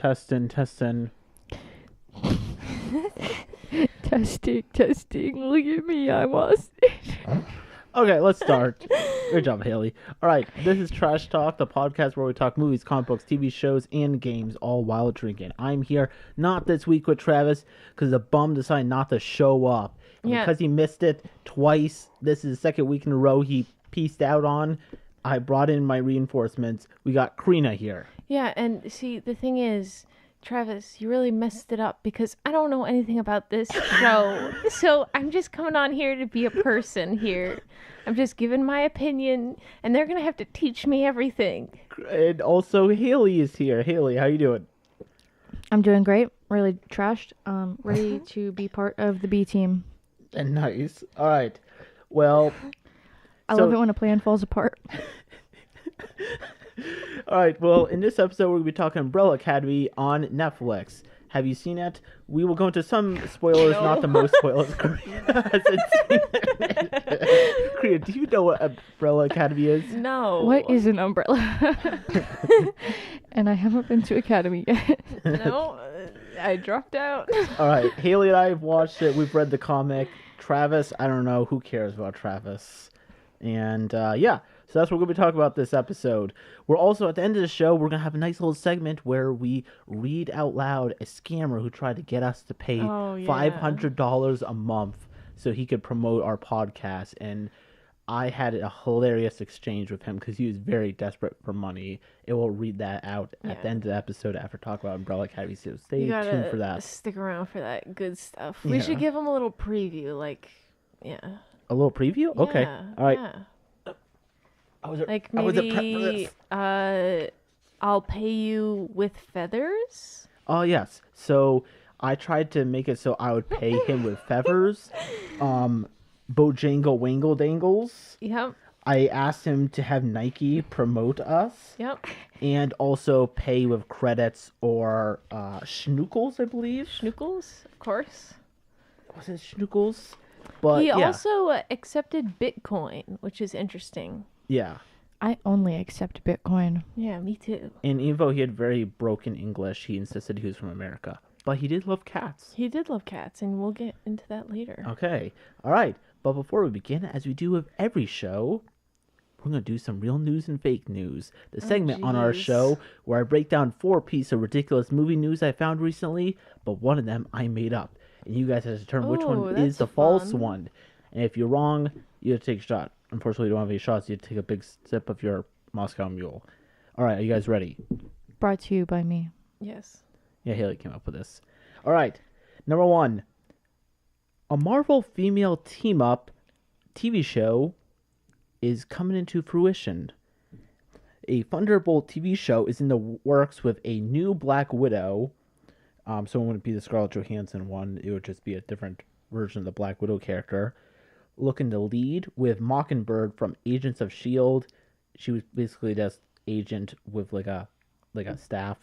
Testing. Testing. Look at me, I'm Austen. Okay, let's start. Good job, Haley. All right, this is Trash Talk, the podcast where we talk movies, comic books, TV shows, and games, all while drinking. I'm here, not this week with Travis, because the bum decided not to show up. And because he missed it twice, this is the second week in a row he pieced out on. I brought in my reinforcements. We got Carina here. Yeah, and see, the thing is, Travis, you really messed it up because I don't know anything about this show. So I'm just coming on here to be a person here. I'm just giving my opinion, and they're going to have to teach me everything. And also, Haley is here. Haley, how you doing? I'm doing great. Really trashed. Ready to be part of the B team. And nice. All right. Well, I love it when a plan falls apart. All right, well, in this episode, we're going to be talking Umbrella Academy on Netflix. Have you seen it? We will go into some spoilers, not the most spoilers. Karina hasn't seen it. Karina, do you know what Umbrella Academy is? No. What is an umbrella? And I haven't been to Academy yet. No, I dropped out. All right, Haley and I have watched it. We've read the comic. Travis, I don't know. Who cares about Travis? And, yeah. So that's what we're going to be talking about this episode. We're also, at the end of the show, we're going to have a nice little segment where we read out loud a scammer who tried to get us to pay $500 a month so he could promote our podcast. And I had a hilarious exchange with him because he was very desperate for money. It will read that out at the end of the episode after talking about Umbrella Academy. So stay tuned for that. Stick around for that good stuff. We should give him a little preview, A little preview? Okay. Yeah, All right. yeah. Maybe I'll pay you with feathers. Oh, yes. So I tried to make it so I would pay him with feathers. Bojangle Wangle Dangles. Yep. I asked him to have Nike promote us. Yep. And also pay with credits or schnookles, I believe. Schnookles, of course. Was it schnookles? But he also accepted Bitcoin, which is interesting. Yeah. I only accept Bitcoin. Yeah, me too. And even though he had very broken English, he insisted he was from America. But he did love cats. He did love cats, and we'll get into that later. Okay. All right. But before we begin, as we do with every show, we're going to do some real news and fake news. The segment on our show where I break down 4 pieces of ridiculous movie news I found recently, but one of them I made up. And you guys have to determine which one is the false one. And if you're wrong, you have to take a shot. Unfortunately, you don't have any shots. You have to take a big sip of your Moscow Mule. All right, are you guys ready? Brought to you by me. Yes. Yeah, Haley came up with this. All right, number 1. A Marvel female team-up TV show is coming into fruition. A Thunderbolt TV show is in the works with a new Black Widow. So it wouldn't be the Scarlett Johansson one. It would just be a different version of the Black Widow character. Looking to lead with Mockingbird from Agents of S.H.I.E.L.D. She was basically just agent with like a staff.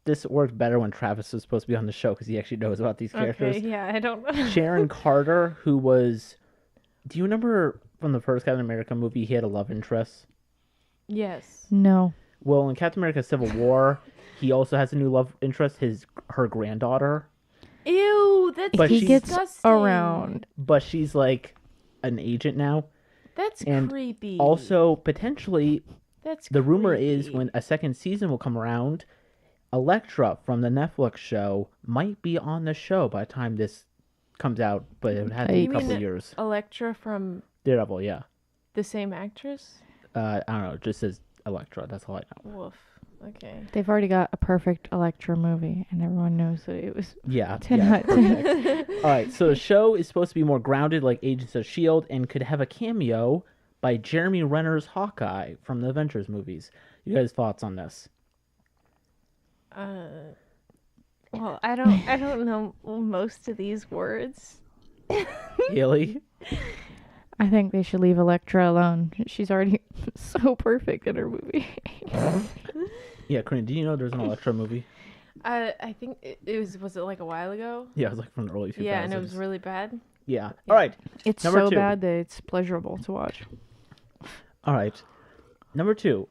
This worked better when Travis was supposed to be on the show because he actually knows about these characters. Okay, yeah, I don't know. Sharon Carter, who was... Do you remember from the first Captain America movie he had a love interest? Yes. No. Well, in Captain America Civil War, he also has a new love interest, her granddaughter. Ew, that's But he disgusting. gets around. But she's like an agent now. That's And creepy. Also, potentially, that's the rumor is creepy. when a second season will come around, Elektra from the Netflix show might be on the show by the time this comes out, but it would have to be You a couple mean of years. Elektra from Daredevil, yeah. the same actress? I don't know, it just says Elektra, that's all I know. Woof. Okay. They've already got a perfect Elektra movie, and everyone knows that it was Yeah. 10 yeah, out of 10. perfect. All right, so the show is supposed to be more grounded like Agents of S.H.I.E.L.D. and could have a cameo by Jeremy Renner's Hawkeye from the Avengers movies. You guys' thoughts on this? Well, I don't know most of these words. Haley? I think they should leave Elektra alone. She's already so perfect in her movie. Yeah, Corinne, do you know there's an Elektra movie? I think was it like a while ago? Yeah, it was like from the early 2000s. Yeah, and it was really bad. Yeah. All right. It's Number so 2. bad that it's pleasurable to watch. All right. Number 2.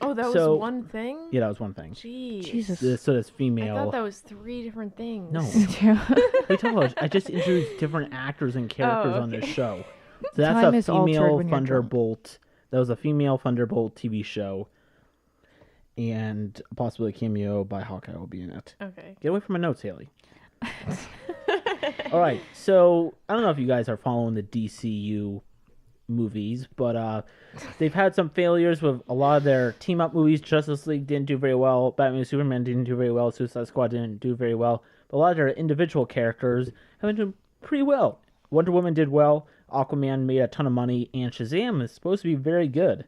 Oh, that So- was one thing? Yeah, that was one thing. Jeez. Jesus. So this I female. thought that was 3 different things. No. Yeah. What are you talking about? I just introduced different actors and characters on this okay. show. So that's Time a is altered female when you're drunk. Thunderbolt. That was a female Thunderbolt TV show. And possibly a cameo by Hawkeye will be in it. Okay. Get away from my notes, Haley. All right, so I don't know if you guys are following the DCU movies, but they've had some failures with a lot of their team-up movies. Justice League didn't do very well. Batman and Superman didn't do very well. Suicide Squad didn't do very well. But a lot of their individual characters have been doing pretty well. Wonder Woman did well. Aquaman made a ton of money. And Shazam is supposed to be very good.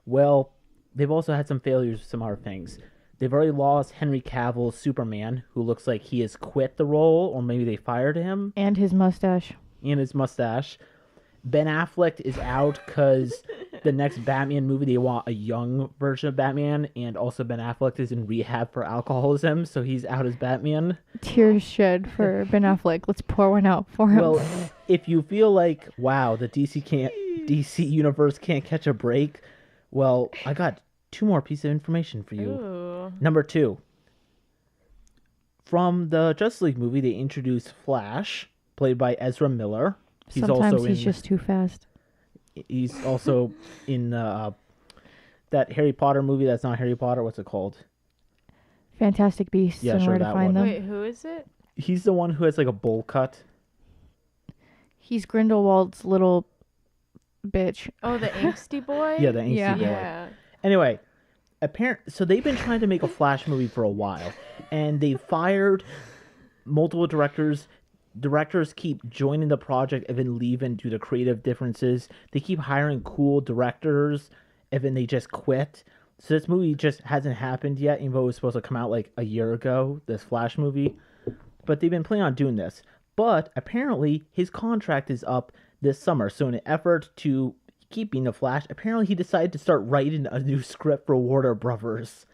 Well, they've also had some failures with some other things. They've already lost Henry Cavill's Superman, who looks like he has quit the role, or maybe they fired him, And his mustache. and his mustache. Ben Affleck is out because the next Batman movie, they want a young version of Batman, and also Ben Affleck is in rehab for alcoholism, so he's out as Batman. Tears shed for Ben Affleck. Let's pour one out for him. Well, if you feel like, wow, the DC universe can't catch a break, well, I got 2 more pieces of information for you. Ooh. Number 2. From the Justice League movie, they introduced Flash, played by Ezra Miller. He's Sometimes also he's in, just too fast. He's also in that Harry Potter movie that's not Harry Potter. What's it called? Fantastic Beasts Yeah, and sure, where to that find one. them. Wait, who is it? He's the one who has like a bowl cut. He's Grindelwald's little bitch. Oh, the angsty boy? Yeah, the angsty Yeah. boy. Yeah. Anyway, so they've been trying to make a Flash movie for a while, and they fired multiple directors. Directors keep joining the project and then leaving due to creative differences. They keep hiring cool directors and then they just quit. So this movie just hasn't happened yet, even though it was supposed to come out like a year ago, this Flash movie. But they've been planning on doing this. But apparently his contract is up this summer. So in an effort to keep being the Flash, apparently he decided to start writing a new script for Warner Brothers,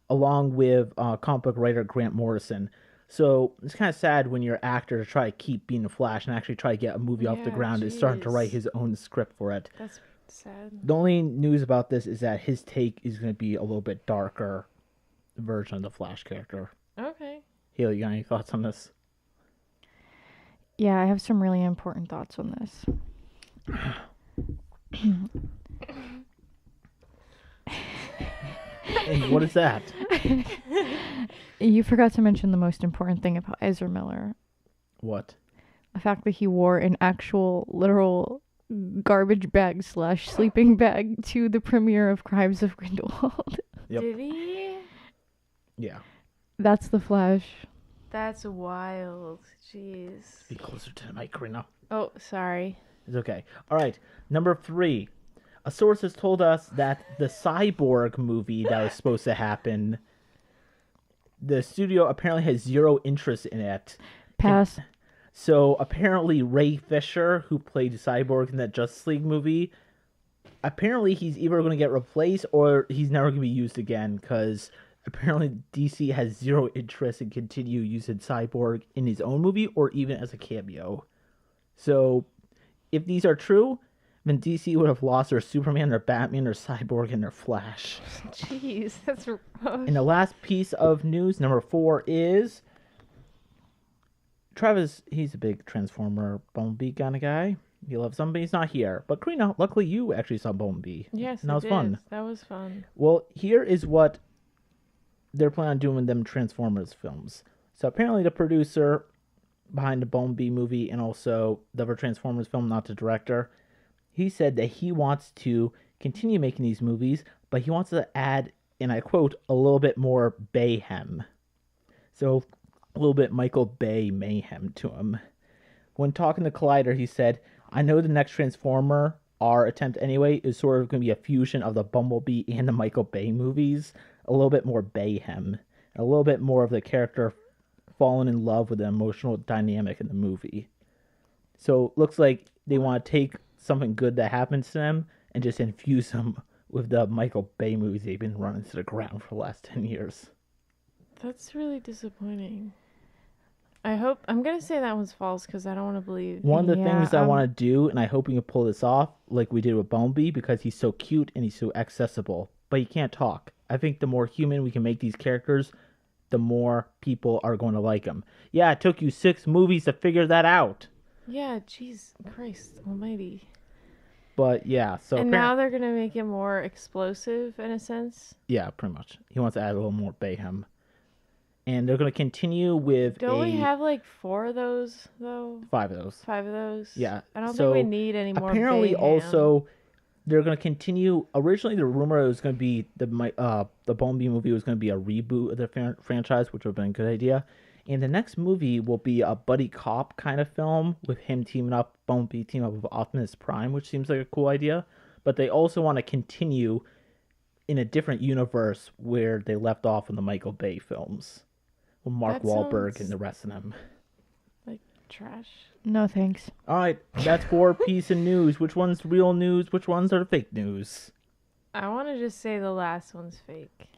along with comic book writer Grant Morrison. So it's kind of sad when you're an actor to try to keep being the Flash and actually try to get a movie off the Yeah, ground and starting to jeez. write his own script for it. That's sad. The only news about this is that his take is going to be a little bit darker version of the Flash character. Okay. Haley, you got any thoughts on this? Yeah, I have some really important thoughts on this. And what is that? You forgot to mention the most important thing about Ezra Miller. What? The fact that he wore an actual, literal garbage bag / sleeping bag to the premiere of Crimes of Grindelwald. Yep. Did he? Yeah. That's the Flash. That's wild. Jeez. Be closer to the mic, Carina. Oh, sorry. It's okay. All right. Number 3. A source has told us that the Cyborg movie that was supposed to happen, the studio apparently has 0 interest in it. Pass. So apparently Ray Fisher, who played Cyborg in that Justice League movie, apparently he's either going to get replaced or he's never going to be used again, because apparently DC has 0 interest in continue using Cyborg in his own movie or even as a cameo. So if these are true, then DC would have lost their Superman, their Batman, their Cyborg, and their Flash. Jeez, that's rough. And the last piece of news, number 4, is Travis. He's a big Transformer Bumblebee kind of guy. He loves them, but he's not here. But Karina, luckily you actually saw Bumblebee. Yes, and that I was did. fun. That was fun. Well, here is what they're planning on doing with them Transformers films. So apparently the producer behind the Bumblebee movie and also the other Transformers film, not the director, he said that he wants to continue making these movies, but he wants to add, and I quote, a little bit more Bayhem. So a little bit Michael Bay mayhem to him. When talking to Collider, he said, I know the next Transformer, our attempt anyway, is sort of going to be a fusion of the Bumblebee and the Michael Bay movies. A little bit more Bayhem. A little bit more of the character falling in love with the emotional dynamic in the movie. So it looks like they want to take something good that happens to them and just infuse them with the Michael Bay movies they've been running to the ground for the last 10 years. That's really disappointing. I'm going to say that one's false because I don't want to believe. One of the Yeah, things I want to do, and I hope we can pull this off, like we did with Bumblebee, because he's so cute and he's so accessible. but he can't talk. I think the more human we can make these characters, the more people are going to like them. Yeah, it took you 6 movies to figure that out. Yeah, jeez, Christ almighty. But yeah, so And now they're going to make it more explosive in a sense. yeah, pretty much. He wants to add a little more mayhem. And they're going to continue with Don't we have like 4 of those, though? 5 of those. 5 of those? Yeah. I don't so think we need any more apparently, mayhem. also, they're going to continue. Originally, the rumor was going to be the Bumblebee movie was going to be a reboot of the franchise, which would have been a good idea. And the next movie will be a buddy cop kind of film with him Bumblebee teaming up with Optimus Prime, which seems like a cool idea. But they also want to continue in a different universe where they left off in the Michael Bay films. With Mark Wahlberg and the rest of them. Like trash. No thanks. All right, that's 4 pieces of news. Which one's real news? Which ones are fake news? I want to just say the last one's fake.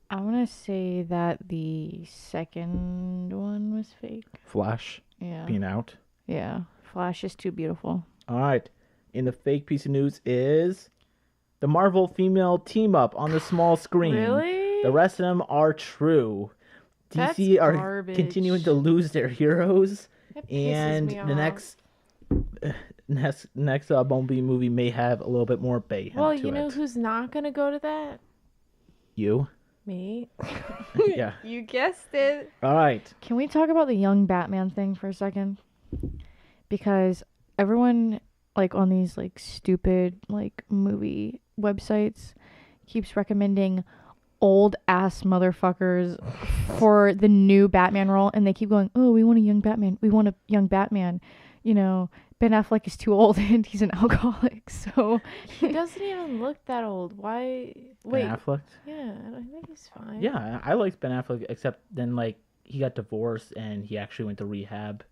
I want to say that the second one was fake. Flash Yeah. being out. Yeah. Flash is too beautiful. All right, and the fake piece of news is the Marvel female team up on the small screen. Really? The rest of them are true. That's DC are garbage. continuing to lose their heroes, That pisses and me the off. next Bumblebee movie may have a little bit more mayhem Well, to you know it. who's not going to go to that? You? Me. Yeah. You guessed it. All right. Can we talk about the young Batman thing for a second? Because everyone, like, on these, like, stupid, like, movie websites keeps recommending old ass motherfuckers for the new Batman role, and they keep going, oh, we want a young Batman. We want a young Batman. You know, Ben Affleck is too old and he's an alcoholic, so He doesn't even look that old. Why? Wait. Ben Affleck? Yeah, I think he's fine. Yeah, I liked Ben Affleck, except then, like, he got divorced and he actually went to rehab.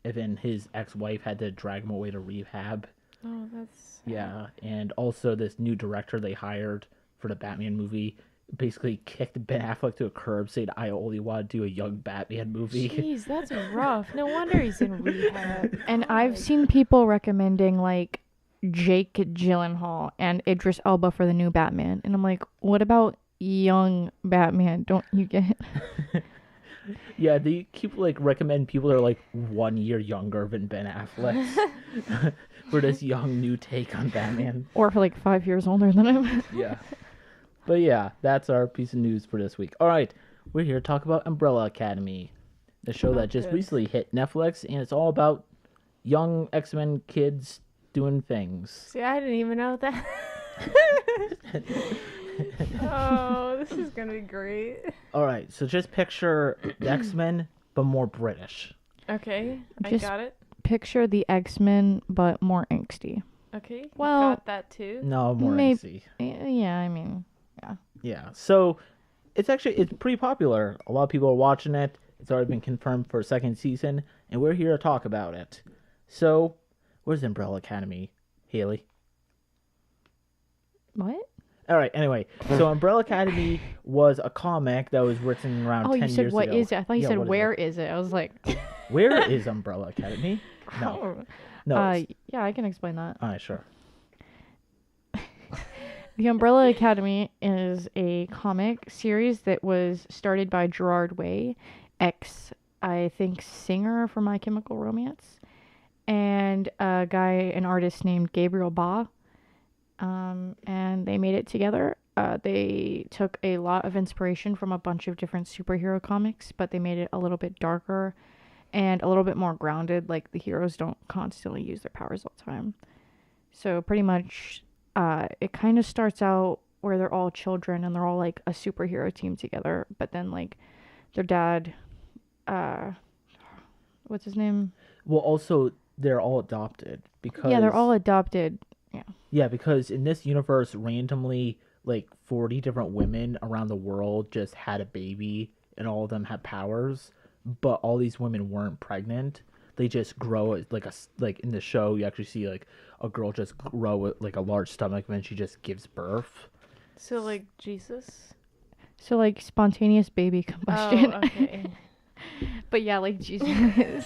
And then his ex-wife had to drag him away to rehab. Oh, that's... Yeah, and also this new director they hired for the Batman movie basically kicked Ben Affleck to a curb, saying, I only want to do a young Batman movie. Jeez, that's rough. No wonder he's in rehab. and I've seen people recommending like Jake Gyllenhaal and Idris Elba for the new Batman, and I'm like, what about young Batman? Don't you get it? Yeah, they keep, like, recommend people that are, like, 1 year younger than Ben Affleck for this young new take on Batman. Or for like 5 years older than him. Yeah. But yeah, that's our piece of news for this week. All right, we're here to talk about Umbrella Academy, the show that just good. recently hit Netflix, and it's all about young X-Men kids doing things. See, I didn't even know that. Oh, this is going to be great. All right, so just picture the X-Men, but more British. Okay, Just- I got it. Picture the X-Men, but more angsty. Okay, Well, got that too. No, more Maybe- angsty. Yeah, I mean, Yeah, so it's pretty popular. A lot of people are watching it. It's already been confirmed for a second season, and we're here to talk about it. So, where's Umbrella Academy, Haley? what? All right, anyway, so Umbrella Academy was a comic that was written around Oh, 10 you years said ago. what is it? I thought you Yeah, said what is where it? is it? I was like, Where is Umbrella Academy? No. No. yeah, I can explain that. All right, sure. The Umbrella Academy is a comic series that was started by Gerard Way, I think, singer for My Chemical Romance, and an artist named Gabriel Ba. And they made it together. They took a lot of inspiration from a bunch of different superhero comics, but they made it a little bit darker and a little bit more grounded. Like, the heroes don't constantly use their powers all the time. So pretty much, it kind of starts out where they're all children and they're all like a superhero team together. But then, like, their dad, what's his name? Well, also, they're all adopted because... Yeah, they're all adopted. Yeah, because in this universe, randomly, like, 40 different women around the world just had a baby, and all of them had powers, but all these women weren't pregnant. They just grow, like in the show, you actually see, like, a girl just grow with, like, a large stomach, and then she just gives birth. So, like, Jesus? So, like, spontaneous baby combustion. Oh, okay. But yeah, like Jesus.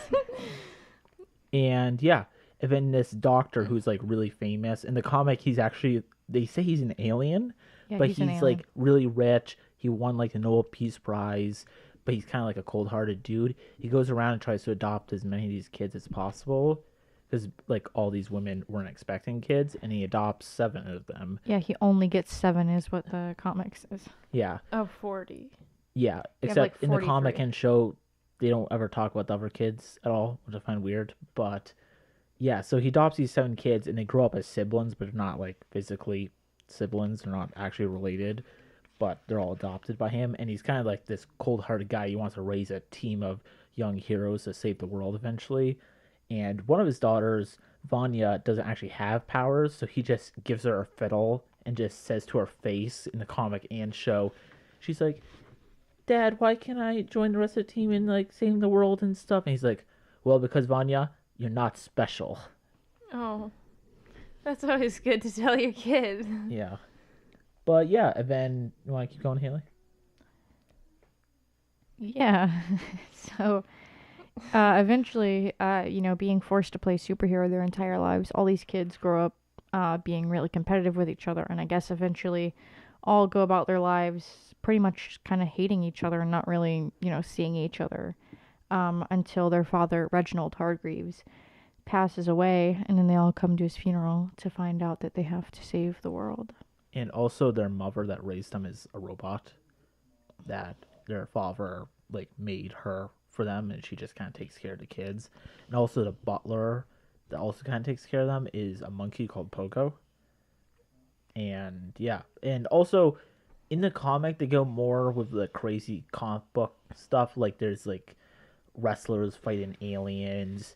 And, yeah. And then this doctor who's, like, really famous. In the comic, they say he's an alien, Yeah, but he's an he's alien. like really rich. He won like the Nobel Peace Prize, but he's kind of like a cold-hearted dude. He goes around and tries to adopt as many of these kids as possible because like all these women weren't expecting kids, and he adopts 7 of them. Yeah, he only gets 7 is what the comic says. Yeah, Of 40. yeah. You have, like, Except in the comic 43. and show, they don't ever talk about the other kids at all, which I find weird. But yeah, so he adopts these 7 kids, and they grow up as siblings, but they're not like physically siblings. They're not actually related, but they're all adopted by him. And he's kind of like this cold-hearted guy. He wants to raise a team of young heroes to save the world eventually. And one of his daughters, Vanya, doesn't actually have powers, so he just gives her a fiddle and just says to her face in the comic and show, she's like, Dad, why can't I join the rest of the team in like saving the world and stuff? And he's like, well, because Vanya, you're not special. Oh. That's always good to tell your kid. Yeah. But yeah, and then you want to keep going, Haley? Yeah. So eventually, being forced to play superhero their entire lives, all these kids grow up being really competitive with each other, and I guess eventually all go about their lives pretty much kind of hating each other and not really, seeing each other until their father, Reginald Hargreaves, passes away, and then they all come to his funeral to find out that they have to save the world. And also their mother that raised them is a robot that their father like made her for them, and she just kind of takes care of the kids. And also the butler that also kind of takes care of them is a monkey called Pogo. And yeah, and also in the comic they go more with the crazy comic book stuff. Like there's like wrestlers fighting aliens.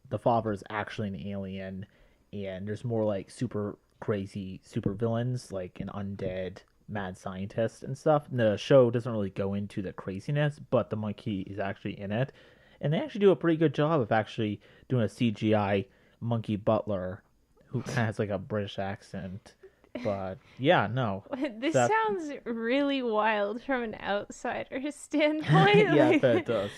The father is actually an alien, and there's more like super crazy super villains like an undead mad scientist and stuff. And the show doesn't really go into the craziness, but the monkey is actually in it, and they actually do a pretty good job of actually doing a CGI monkey butler who kind of has like a British accent. But yeah, no. This That- sounds really wild from an outsider's standpoint. Yeah, I like- bet it does.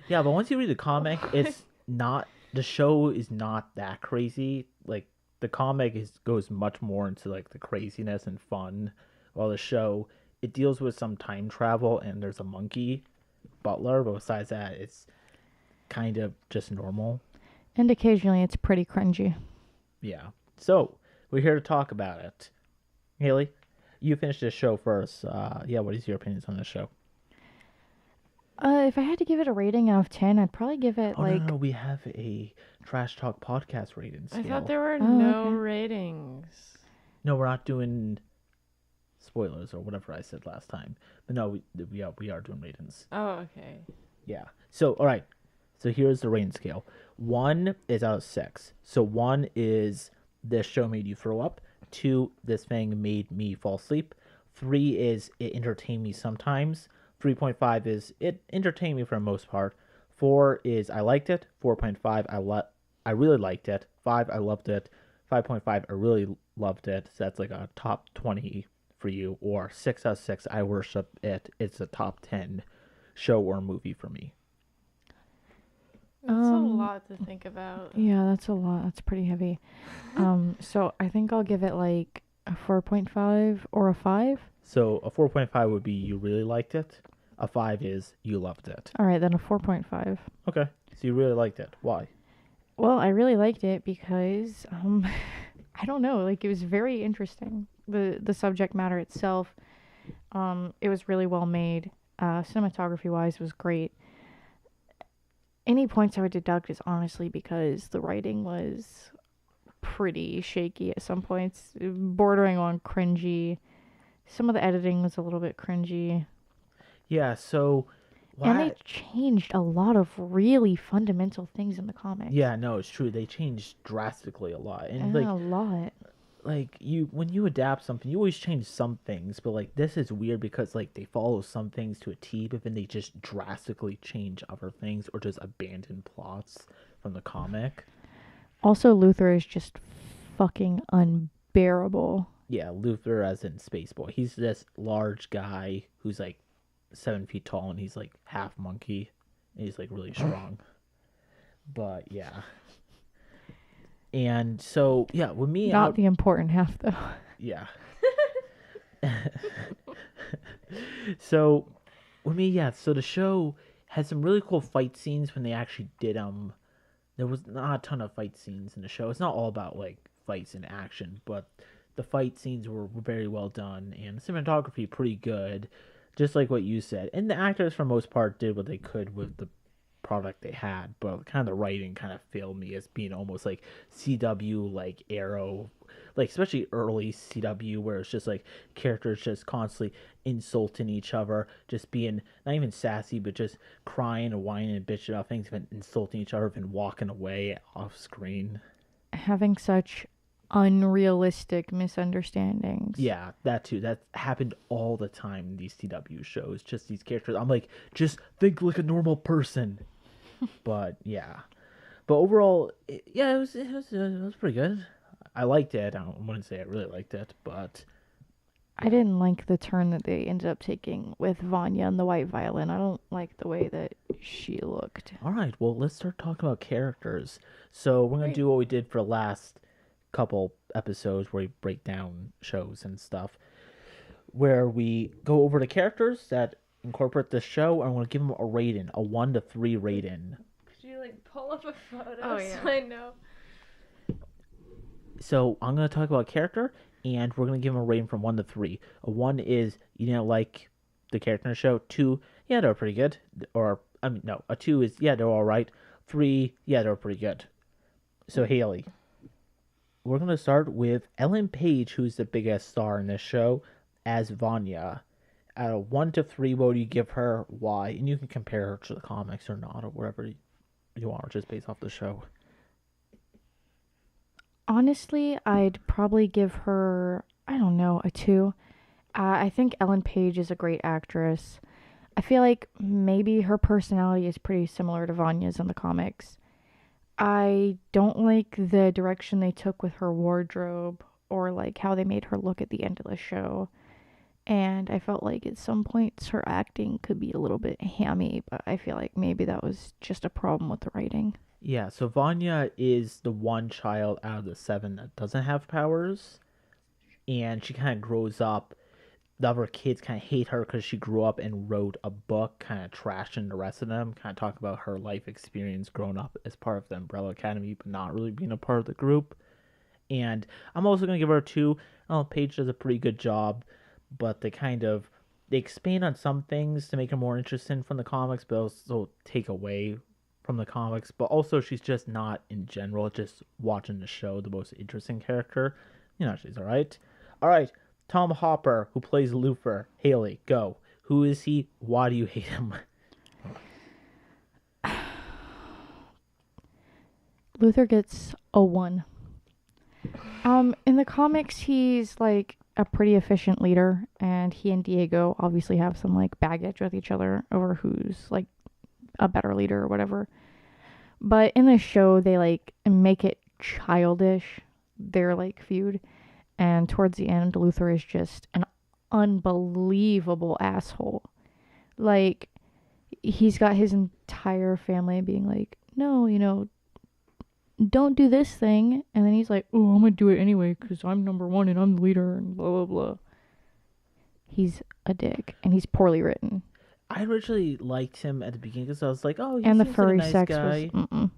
Yeah, but once you read the comic, it's not, the show is not that crazy. Like the comic goes much more into like the craziness and fun, while the show, it deals with some time travel and there's a monkey butler, but besides that, it's kind of just normal. And occasionally it's pretty cringy. Yeah. So we're here to talk about it. Haley, you finished this show first. Yeah, what is your opinions on this show? If I had to give it a rating out of 10, I'd probably give it Oh, like no, we have a Trash Talk podcast rating I scale. thought there were Oh, no okay. ratings. No, we're not doing spoilers or whatever I said last time. But no, we are doing ratings. Oh, okay. Yeah. So, all right. So here's the rating scale. 1 is out of 6. So 1 is this show made you throw up. 2, this thing made me fall asleep. 3 is it entertained me sometimes. 3.5 is it entertained me for the most part. 4 is I liked it. 4.5 I really liked it. 5 I loved it. 5.5 I really loved it. So that's like a top 20 for you. Or 6 out of 6 I worship it. It's a top 10 show or movie for me. That's a lot to think about. Yeah, that's a lot. That's pretty heavy. So I think I'll give it like a 4.5 or a 5. So a 4.5 would be you really liked it. A 5 is you loved it. All right, then a 4.5. Okay. So you really liked it. Why? Well, I really liked it because I don't know, like it was very interesting. The subject matter itself, it was really well made. Cinematography wise was great. Any points I would deduct is honestly because the writing was pretty shaky at some points, bordering on cringy. Some of the editing was a little bit cringy. Yeah, so And they changed a lot of really fundamental things in the comics. yeah, no, it's true. They changed drastically a lot. And A lot. like you when you adapt something, you always change some things, but like this is weird because like they follow some things to a T, but then they just drastically change other things or just abandon plots from the comic. Also, Luther is just fucking unbearable. Yeah, Luther as in Spaceboy. He's this large guy who's like 7 feet tall and he's like half monkey. And he's like really strong. But yeah. And so yeah, with me Not the important half, though. yeah. So, so the show had some really cool fight scenes when they actually did there was not a ton of fight scenes in the show. It's not all about like fights and action, but the fight scenes were very well done and the cinematography pretty good, just like what you said. And the actors for the most part did what they could with the product they had, but kind of the writing kind of failed me as being almost like CW, like Arrow, like especially early CW, where it's just like characters just constantly insulting each other, just being not even sassy, but just crying and whining and bitching about things, and insulting each other and walking away off screen. Having such unrealistic misunderstandings. Yeah, that too. That happened all the time in these CW shows. Just these characters. I'm like, just think like a normal person. But yeah, but overall, it was pretty good. I liked it. I wouldn't say I really liked it, but I didn't like the turn that they ended up taking with Vanya and the white violin. I don't like the way that she looked. all right. Well, let's start talking about characters. So we're gonna do what we did for the last couple episodes, where we break down shows and stuff, where we go over the characters that incorporate the show, and I'm gonna give them a rating, a 1 to 3 rating. Could you like pull up a photo so I know? So I'm gonna talk about character, and we're gonna give them a rating from 1 to 3. A 1 is you didn't like the character in the show. 2, yeah, they're pretty good. Or I mean, no, a 2 is yeah, they're all right. 3, yeah, they're pretty good. So Haley, we're gonna start with Ellen Page, who's the biggest star in this show, as Vanya. Out of 1 to 3, what do you give her? Why? And you can compare her to the comics or not, or whatever you want, just based off the show. Honestly, I'd probably give her, I don't know, a 2. I think Ellen Page is a great actress. I feel like maybe her personality is pretty similar to Vanya's in the comics. I don't like the direction they took with her wardrobe or like how they made her look at the end of the show. And I felt like at some points her acting could be a little bit hammy, but I feel like maybe that was just a problem with the writing. Yeah, so Vanya is the one child out of the 7 that doesn't have powers, and she kind of grows up. The other kids kind of hate her because she grew up and wrote a book, kind of trashing the rest of them, kind of talk about her life experience growing up as part of the Umbrella Academy, but not really being a part of the group. And I'm also going to give her a 2. Paige does a pretty good job, but they expand on some things to make her more interesting from the comics, but also take away from the comics. But also, she's just not, in general, just watching the show, the most interesting character. She's all right. All right, Tom Hopper, who plays Luther. Haley, go. Who is he? Why do you hate him? Luther gets a 1. In the comics, he's like a pretty efficient leader, and he and Diego obviously have some like baggage with each other over who's like a better leader or whatever. But in the show, they like make it childish, their like feud, and towards the end, Luther is just an unbelievable asshole. Like, he's got his entire family being like, no, don't do this thing. And then he's like, oh, I'm going to do it anyway because I'm number 1 and I'm the leader and blah, blah, blah. He's a dick and he's poorly written. I originally liked him at the beginning because I was like, oh, he and the seems furry like a nice sex guy. was,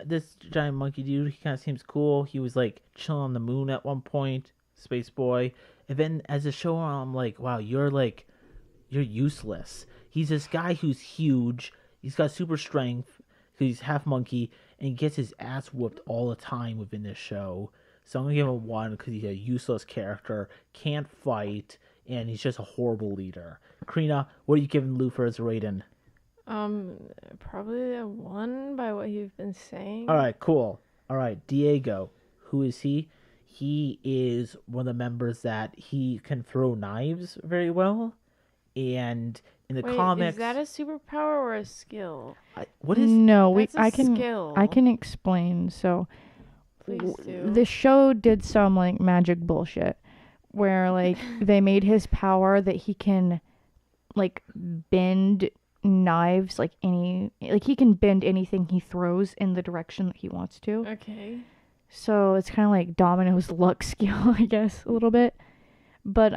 This giant monkey dude, he kind of seems cool. He was like chilling on the moon at one point, space boy. And then as the show on, I'm like, wow, you're useless. He's this guy who's huge. He's got super strength. He's half monkey, and he gets his ass whooped all the time within this show. So I'm gonna give him a 1 because he's a useless character, can't fight, and he's just a horrible leader. Carina, what are you giving Luther as a rating? Probably a 1 by what you've been saying. All right, cool. All right, Diego, who is he? He is one of the members that he can throw knives very well, and in the comics, is that a superpower or a skill? what is? No, That's I a can skill. I can explain. So Please do. the show did some like magic bullshit where like they made his power that he can like bend knives like he can bend anything he throws in the direction that he wants to. Okay. So it's kind of like Domino's luck skill, I guess, a little bit. But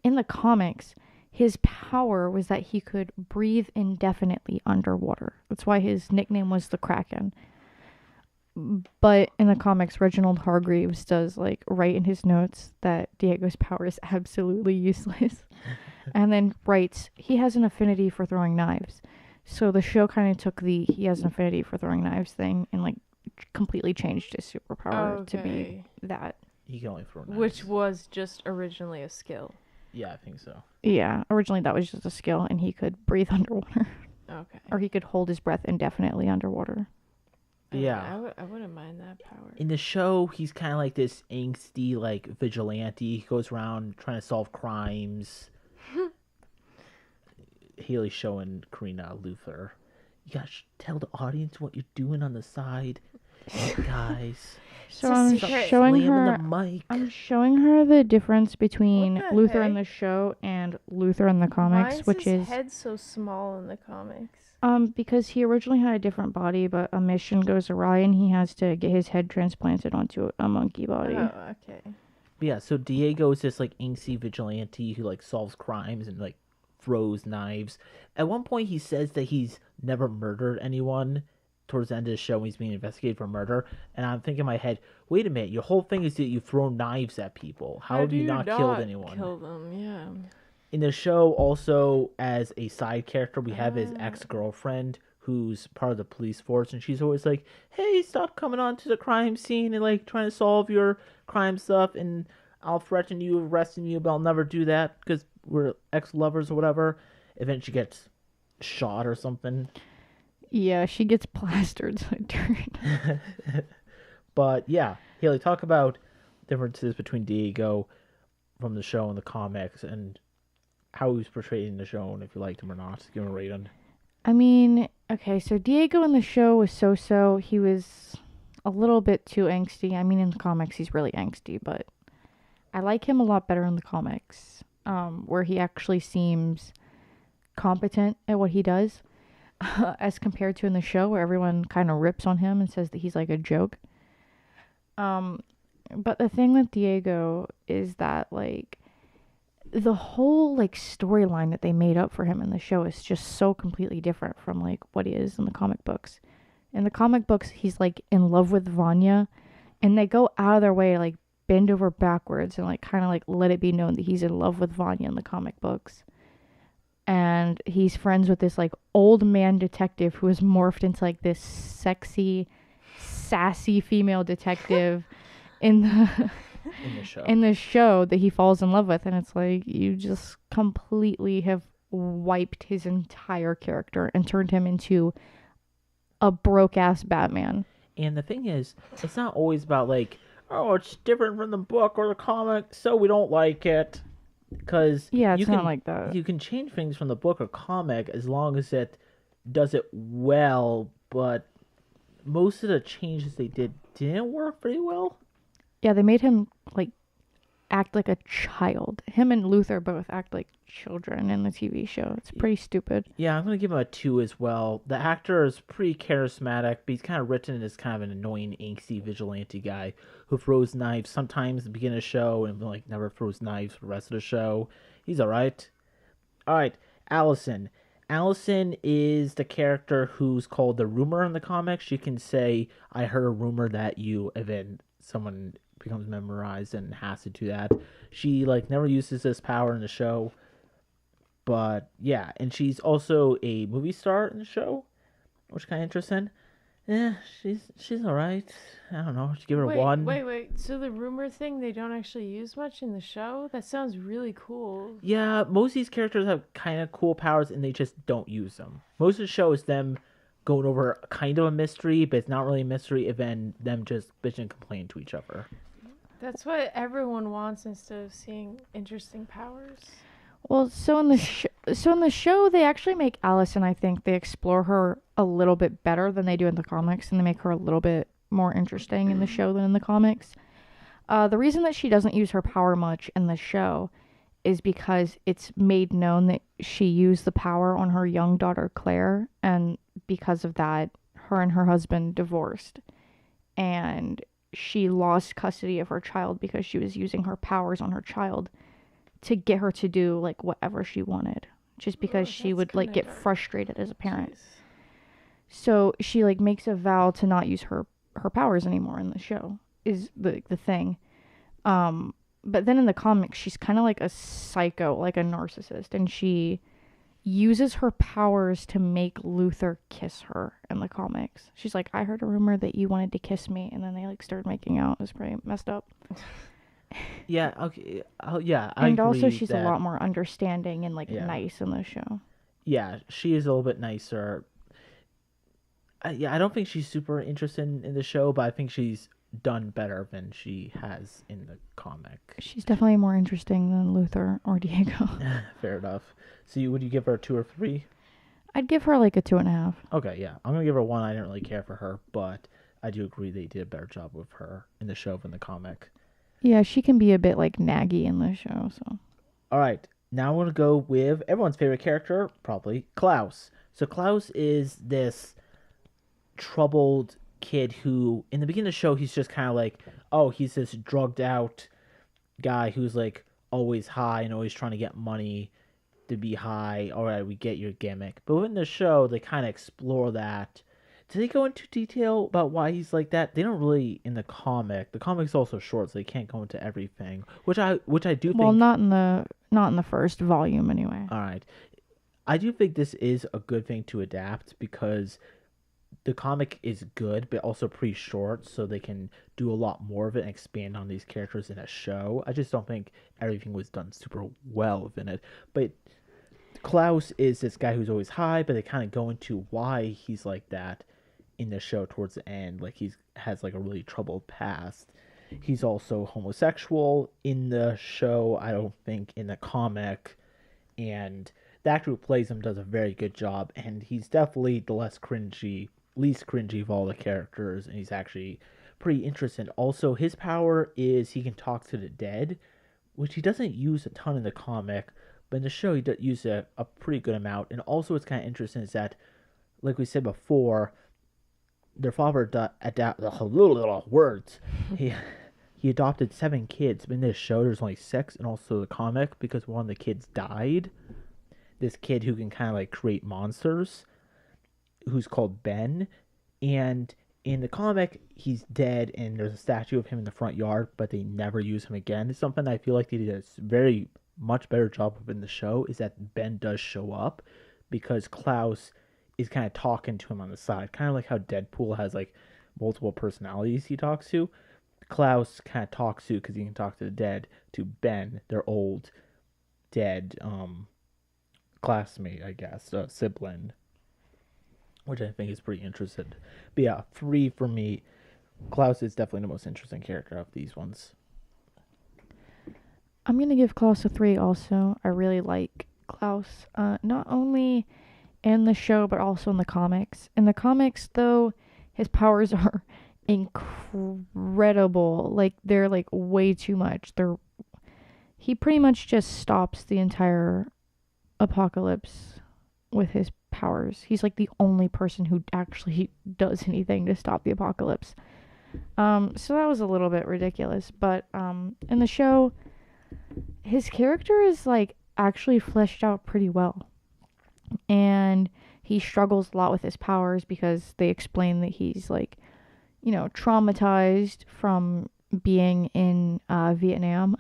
in the comics, his power was that he could breathe indefinitely underwater. That's why his nickname was the Kraken. But in the comics, Reginald Hargreaves does like write in his notes that Diego's power is absolutely useless, and then writes he has an affinity for throwing knives. So the show kind of took the he has an affinity for throwing knives thing and like completely changed his superpower to be that. He can only throw knives. Which was just originally a skill. Yeah, I think so. Yeah, originally that was just a skill, and he could breathe underwater, Okay. or he could hold his breath indefinitely underwater. Yeah. I wouldn't mind that power. In the show, he's kind of like this angsty, like, vigilante. He goes around trying to solve crimes. Haley's showing Carina Luther. You gotta tell the audience what you're doing on the side, guys. So It's a I'm secret. showing Slamming her. the mic. I'm showing her the difference between What the Luther in heck? the show and Luther in the comics, Why is which his is head so small in the comics? because he originally had a different body, but a mission goes awry and he has to get his head transplanted onto a monkey body. Oh, okay. But yeah, so Diego is this, like, angsty vigilante who, like, solves crimes and, like, throws knives. At one point, he says that he's never murdered anyone. Towards the end of the show, he's being investigated for murder. And I'm thinking in my head, wait a minute, your whole thing is that you throw knives at people. How have you not killed anyone? Kill them, yeah. In the show, also, as a side character, we have his ex-girlfriend who's part of the police force, and she's always like, hey, stop coming on to the crime scene and, like, trying to solve your crime stuff, and I'll threaten you, arresting you, but I'll never do that because we're ex-lovers or whatever. Eventually she gets shot or something. Yeah, she gets plastered. So it turned. But, yeah, Haley, talk about differences between Diego from the show and the comics, and how he was portrayed in the show, and if you liked him or not. Give him a rating. I mean, okay, so Diego in the show was so-so. He was a little bit too angsty. I mean, in the comics, he's really angsty, but I like him a lot better in the comics, where he actually seems competent at what he does, as compared to in the show, where everyone kind of rips on him and says that he's like a joke. But the thing with Diego is that, like, the whole like storyline that they made up for him in the show is just so completely different from like what he is in the comic books. In the comic books, he's like in love with Vanya, and they go out of their way to like bend over backwards and like kind of like let it be known that he's in love with Vanya in the comic books. And he's friends with this like old man detective who is morphed into like this sexy, sassy female detective in the show that he falls in love with, and it's like you just completely have wiped his entire character and turned him into a broke ass Batman. And the thing is, it's not always about like, oh, it's different from the book or the comic, so we don't like it. Because it's not like that. You can change things from the book or comic as long as it does it well, but most of the changes they didn't work very well. Yeah, they made him like act like a child. Him and Luther both act like children in the TV show. It's pretty stupid. Yeah, I'm gonna give him a 2 as well. The actor is pretty charismatic, but he's kind of written as kind of an annoying, angsty vigilante guy who throws knives sometimes at the beginning of the show and like never throws knives for the rest of the show. He's all right. All right, Allison. Allison is the character who's called the rumor in the comics. She can say, "I heard a rumor that you," and then someone becomes memorized and has to do that. She like never uses this power in the show, but yeah, and she's also a movie star in the show, which is kind of interesting. Yeah, she's all right. I don't know. Just give her a 1. Wait. So the rumor thing they don't actually use much in the show? That sounds really cool. Yeah, most of these characters have kind of cool powers, and they just don't use them. Most of the show is them going over kind of a mystery, but it's not really a mystery, and then them just bitching and complaining to each other. That's what everyone wants instead of seeing interesting powers. Well, so in the show, they actually make Allison. I think they explore her a little bit better than they do in the comics, and they make her a little bit more interesting in the show than in the comics. The reason that she doesn't use her power much in the show is because it's made known that she used the power on her young daughter Claire, and because of that, her and her husband divorced, and she lost custody of her child because she was using her powers on her child to get her to do like whatever she wanted, just because she that's would like kinda get dark. frustrated as a parent. Jeez. So she like makes a vow to not use her powers anymore in the show is the thing. But then in the comics she's kind of like a psycho, like a narcissist, and she uses her powers to make Luther kiss her in the comics. She's like, I heard a rumor that you wanted to kiss me, and then they like started making out. It was pretty messed up. Yeah, okay. Yeah, I And agree also she's that, a lot more understanding and like yeah. nice in the show. Yeah, she is a little bit nicer. Yeah, I don't think she's super interested in the show, but I think she's done better than she has in the comic. She's definitely more interesting than Luther or Diego. Fair enough. So would you give her a 2 or 3? I'd give her like a 2.5. Okay, yeah. I'm going to give her 1. I didn't really care for her, but I do agree they did a better job with her in the show than the comic. Yeah, she can be a bit like naggy in the show, so. All right, now we're going to go with everyone's favorite character, probably Klaus. So Klaus is this troubled kid who, in the beginning of the show, he's just kind of like, oh, he's this drugged out guy who's like always high and always trying to get money to be high. All right, we get your gimmick. But within the show, they kind of explore that. Do they go into detail about why he's like that? They don't really in the comic. The comic's also short, so they can't go into everything. Which I do think. Well, not in the first volume anyway. All right, I do think this is a good thing to adapt because the comic is good, but also pretty short, so they can do a lot more of it and expand on these characters in a show. I just don't think everything was done super well within it. But Klaus is this guy who's always high, but they kind of go into why he's like that in the show towards the end. Like has like a really troubled past. He's also homosexual in the show, I don't think in the comic. And the actor who plays him does a very good job, and he's definitely the least cringy of all the characters, and he's actually pretty interesting. Also, his power is he can talk to the dead, which he doesn't use a ton in the comic, but in the show he does use a pretty good amount. And also what's kind of interesting is that, like we said before, their father he adopted 7 kids, but in this show there's only 6, and also the comic, because one of the kids died. This kid who can kind of like create monsters, who's called Ben, and in the comic he's dead and there's a statue of him in the front yard, but they never use him again. It's something I feel like they did a very much better job of in the show, is that Ben does show up because Klaus is kind of talking to him on the side, kind of like how Deadpool has like multiple personalities he talks to. Klaus kind of talks to, because he can talk to the dead, to Ben, their old dead classmate, I guess, sibling, which I think is pretty interesting. But yeah, 3 for me. Klaus is definitely the most interesting character of these ones. I'm gonna give Klaus a 3 also. I really like Klaus, not only in the show but also in the comics. In the comics, though, his powers are incredible. Like, they're like way too much. He pretty much just stops the entire apocalypse with his powers. He's like the only person who actually does anything to stop the apocalypse. So that was a little bit ridiculous, but in the show his character is like actually fleshed out pretty well. And he struggles a lot with his powers because they explain that he's like, traumatized from being in Vietnam.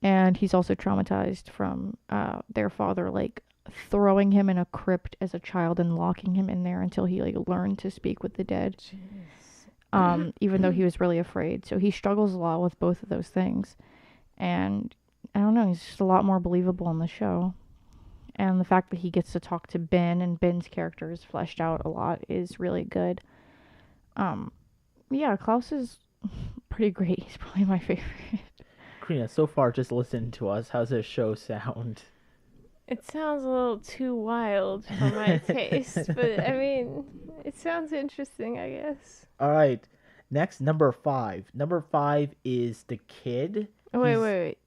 And he's also traumatized from their father like throwing him in a crypt as a child and locking him in there until he like learned to speak with the dead. Even though he was really afraid. So he struggles a lot with both of those things. And I don't know, he's just a lot more believable in the show. And the fact that he gets to talk to Ben and Ben's character is fleshed out a lot is really good. Yeah, Klaus is pretty great. He's probably my favorite. Carina, so far just listen to us. How's this show sound? It sounds a little too wild for my taste, but I mean, it sounds interesting, I guess. All right. Next, number 5. Number 5 is the kid. Oh, wait.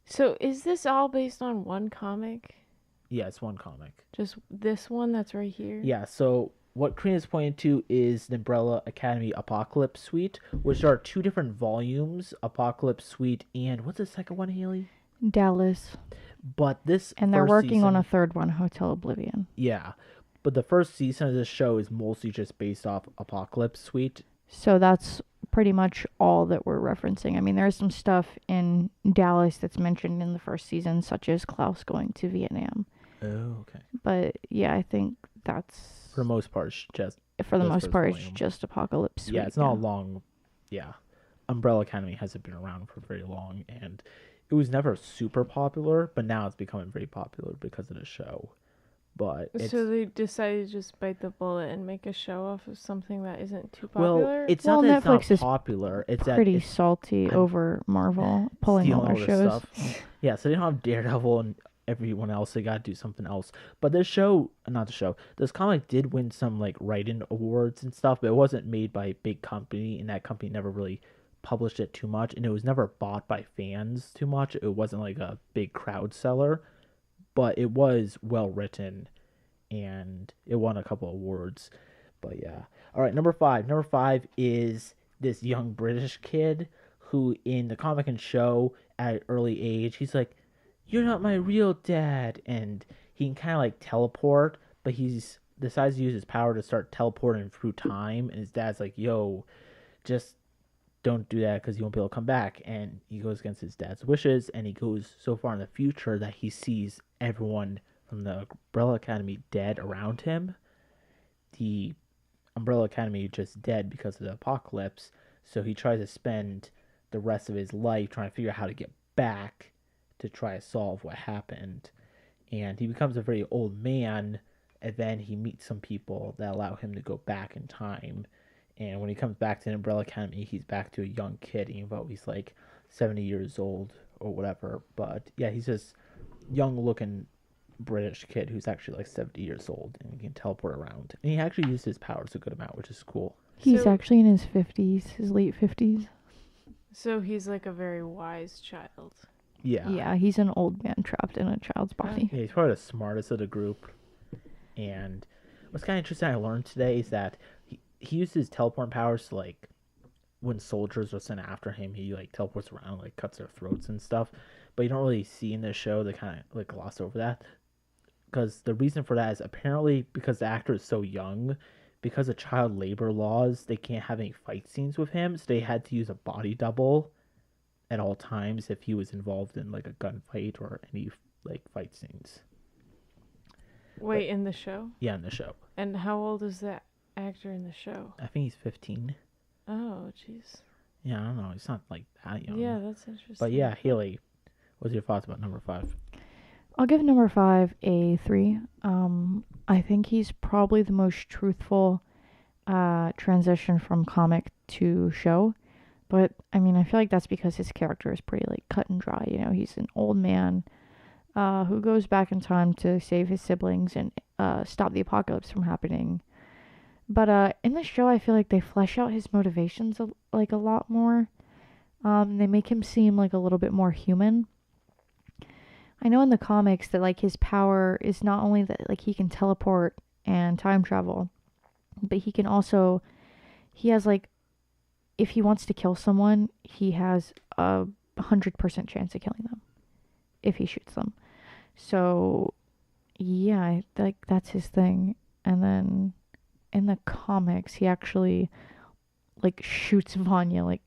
So is this all based on one comic? Yeah, it's one comic. Just this one that's right here? Yeah, so what Karina's pointing to is the Umbrella Academy Apocalypse Suite, which are two different volumes, Apocalypse Suite and what's the second one, Haley? Dallas. But this And they're first working on season, a third one, Hotel Oblivion. yeah. But the first season of this show is mostly just based off Apocalypse Suite. So that's pretty much all that we're referencing. I mean, there's some stuff in Dallas that's mentioned in the first season, such as Klaus going to Vietnam. Oh, okay. But yeah, I think that's For the most part, it's just for the those most first part, it's volume. just Apocalypse Suite. Yeah, it's not long. Yeah, Umbrella Academy hasn't been around for very long, and it was never super popular. But now it's becoming very popular because of the show. But it's, So they decided to just bite the bullet and make a show off of something that isn't too well, popular. it's Well, not that Netflix it's is not popular. It's that pretty it's salty I'm over Marvel pulling all stealing their all this shows. stuff. Yeah, so they don't have Daredevil and everyone else. They got to do something else. But this show, not the show, this comic did win some like writing awards and stuff, but it wasn't made by a big company, and that company never really published it too much, and it was never bought by fans too much. It wasn't like a big crowd seller, but it was well written, and it won a couple awards. But yeah. All right, number 5. Number 5 is this young British kid who in the comic and show at an early age, he's like, "You're not my real dad." And he can kind of like teleport, but he's decides to use his power to start teleporting through time, and his dad's like, "Yo, just don't do that because you won't be able to come back." And he goes against his dad's wishes, and he goes so far in the future that he sees everyone from the Umbrella Academy dead around him. The Umbrella Academy just dead because of the apocalypse, so he tries to spend the rest of his life trying to figure out how to get back to try to solve what happened. And he becomes a very old man, and then he meets some people that allow him to go back in time. And when he comes back to the Umbrella Academy, he's back to a young kid, even though he's like 70 years old or whatever. But yeah, he's this young looking British kid who's actually like 70 years old and he can teleport around. And he actually uses his powers a good amount, which is cool. He's So- actually in his 50s, his late 50s. So he's like a very wise child. Yeah. Yeah, he's an old man trapped in a child's body. Yeah, he's probably the smartest of the group. And what's kind of interesting I learned today is that he uses his teleport powers to like when soldiers are sent after him, he like teleports around, like cuts their throats and stuff. But you don't really see in the show, they kind of like gloss over that. Because the reason for that is apparently because the actor is so young, because of child labor laws, they can't have any fight scenes with him, so they had to use a body double at all times if he was involved in like a gunfight or any like fight scenes. Wait, in the show? Yeah, in the show. And how old is that actor in the show? I think he's 15. Oh, jeez. Yeah, I don't know. He's not like that young. Yeah, that's interesting. But yeah, Haley, what's your thoughts about number 5? I'll give number 5 a 3. I think he's probably the most truthful transition from comic to show. But I mean, I feel like that's because his character is pretty like cut and dry. You know, he's an old man who goes back in time to save his siblings and stop the apocalypse from happening. But in the show, I feel like they flesh out his motivations like a lot more. They make him seem like a little bit more human. I know in the comics that like his power is not only that like he can teleport and time travel, but he has like, if he wants to kill someone, he has a 100% chance of killing them if he shoots them. So yeah, like that's his thing. And then in the comics, he actually like shoots Vanya like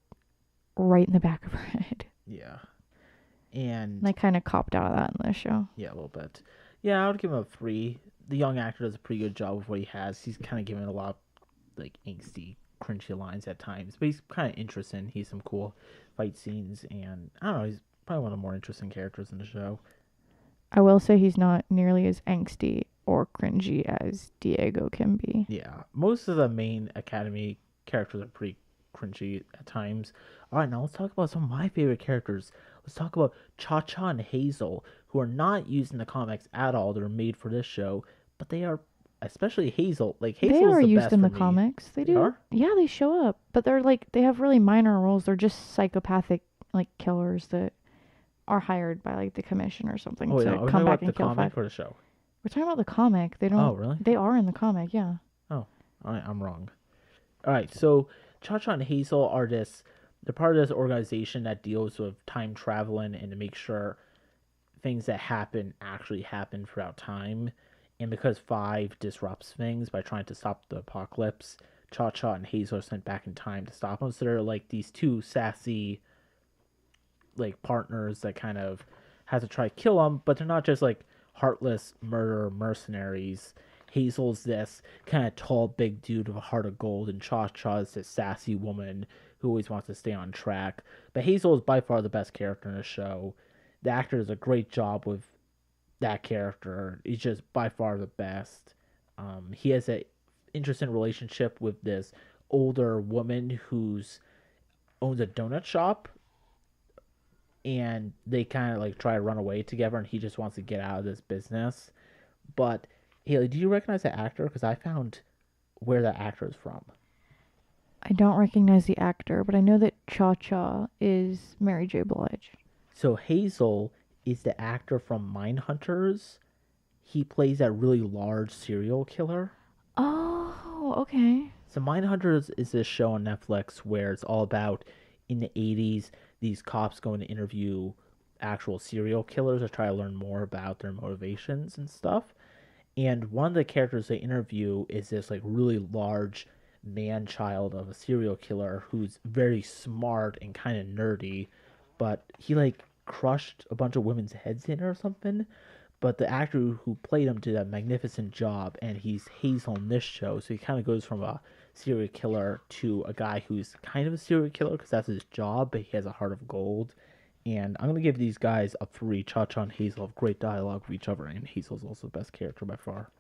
right in the back of her head. Yeah. And And I kind of copped out of that in this show. yeah, a little bit. Yeah, I would give him a 3. The young actor does a pretty good job with what he has. He's kind of giving a lot of like angsty, cringy lines at times, but he's kind of interesting. He's some cool fight scenes, and I don't know, he's probably one of the more interesting characters in the show. I will say he's not nearly as angsty or cringy as Diego can be. Yeah, most of the main Academy characters are pretty cringy at times. All right, now let's talk about some of my favorite characters. Let's talk about Cha-Cha and Hazel, who are not used in the comics at all. They're made for this show, but they are, especially Hazel. Like Hazel They is are the used best in for the me. comics. They do. are? Yeah, they show up, but they're like they have really minor roles. They're just psychopathic like killers that are hired by like the commission or something Oh, wait, to no, we're come talking back about and the kill comic five. or the show. We're talking about the comic. They don't. Oh, really? They are in the comic. Yeah. Oh, All right, I'm wrong. All right, so Cha-Cha and Hazel are they're part of this organization that deals with time traveling and to make sure things that happen actually happen throughout time. And because Five disrupts things by trying to stop the apocalypse, Cha-Cha and Hazel are sent back in time to stop them. So they're like these two sassy like partners that kind of has to try to kill them, but they're not just like heartless murder mercenaries. Hazel's this kind of tall, big dude with a heart of gold, and Cha Cha is this sassy woman who always wants to stay on track. But Hazel is by far the best character in the show. The actor does a great job with that character. He's just by far the best. He has a interesting relationship with this older woman who's owns a donut shop, and they kind of like try to run away together, and he just wants to get out of this business. But Haley, do you recognize that actor? Because I found where that actor is from. I don't recognize the actor, but I know that Cha Cha is Mary J. Blige. So Hazel is the actor from Mindhunters. He plays that really large serial killer. Oh, okay. So Mindhunters is this show on Netflix where it's all about in the 80s these cops going to interview actual serial killers to try to learn more about their motivations and stuff. And one of the characters they interview is this like really large man child of a serial killer who's very smart and kind of nerdy, but he like crushed a bunch of women's heads in or something. But the actor who played him did a magnificent job, and he's Hazel in this show, so he kind of goes from a serial killer to a guy who's kind of a serial killer because that's his job, but he has a heart of gold. And I'm gonna give these guys a three. Cha Cha and Hazel have great dialogue with each other, and Hazel's also the best character by far.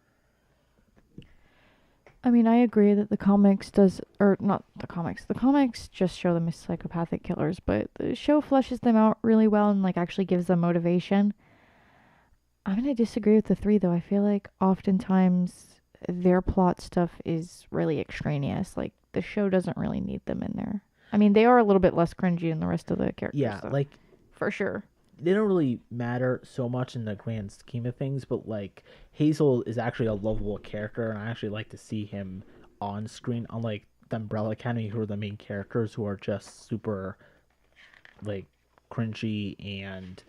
I mean, I agree that the comics does, or not the comics. The comics just show them as psychopathic killers, but the show fleshes them out really well and like actually gives them motivation. I'm gonna disagree with the three though. I feel like oftentimes their plot stuff is really extraneous. Like the show doesn't really need them in there. I mean, they are a little bit less cringy than the rest of the characters. Yeah, though, like for sure. they don't really matter so much in the grand scheme of things, but like Hazel is actually a lovable character, and I actually like to see him on screen, unlike the Umbrella Academy, who are the main characters who are just super like cringy and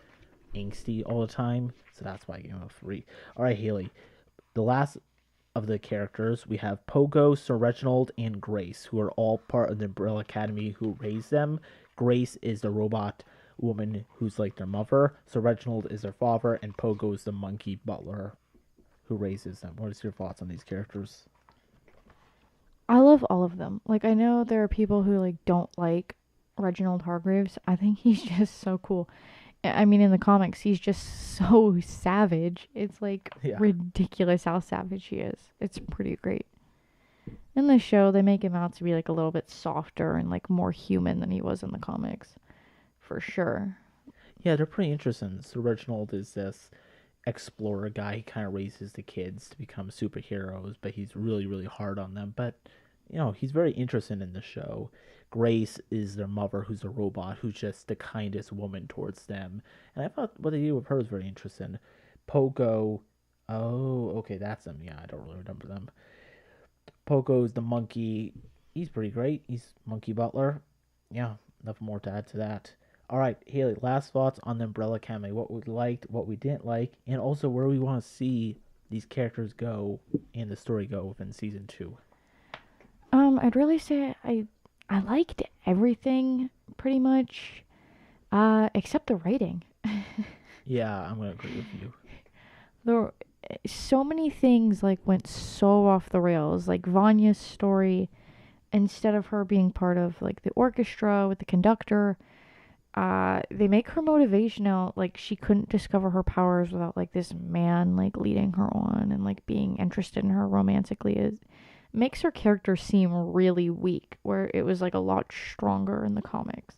angsty all the time. So that's why I gave him a three. All right, Haley. The last of the characters, we have Pogo, Sir Reginald, and Grace, who are all part of the Umbrella Academy who raised them. Grace is the robot woman who's like their mother. Sir Reginald is their father, and Pogo is the monkey butler who raises them. What is your thoughts on these characters? I love all of them. Like I know there are people who like don't like Reginald Hargreaves. I think he's just so cool. I mean, in the comics, he's just so savage. It's like Yeah. ridiculous how savage he is. It's pretty great. In the show, they make him out to be like a little bit softer and like more human than he was in the comics, for sure. Yeah, they're pretty interesting. Sir Reginald is this explorer guy. He kind of raises the kids to become superheroes, but he's really, really hard on them. But, you know, he's very interesting in the show. Grace is their mother, who's a robot, who's just the kindest woman towards them. And I thought what they did with her was very interesting. Pogo, oh, okay, that's them. Yeah, I don't really remember them. Pogo's the monkey. He's pretty great. He's Monkey Butler. Yeah, nothing more to add to that. All right, Haley, last thoughts on the Umbrella Academy. What we liked, what we didn't like, and also where we want to see these characters go and the story go within season 2. I'd really say I liked everything pretty much, except the writing. Yeah, I'm gonna agree with you. The so many things like went so off the rails. Like Vanya's story, instead of her being part of like the orchestra with the conductor, they make her motivation out like she couldn't discover her powers without like this man like leading her on and like being interested in her romantically. Is makes her character seem really weak, where it was like a lot stronger in the comics.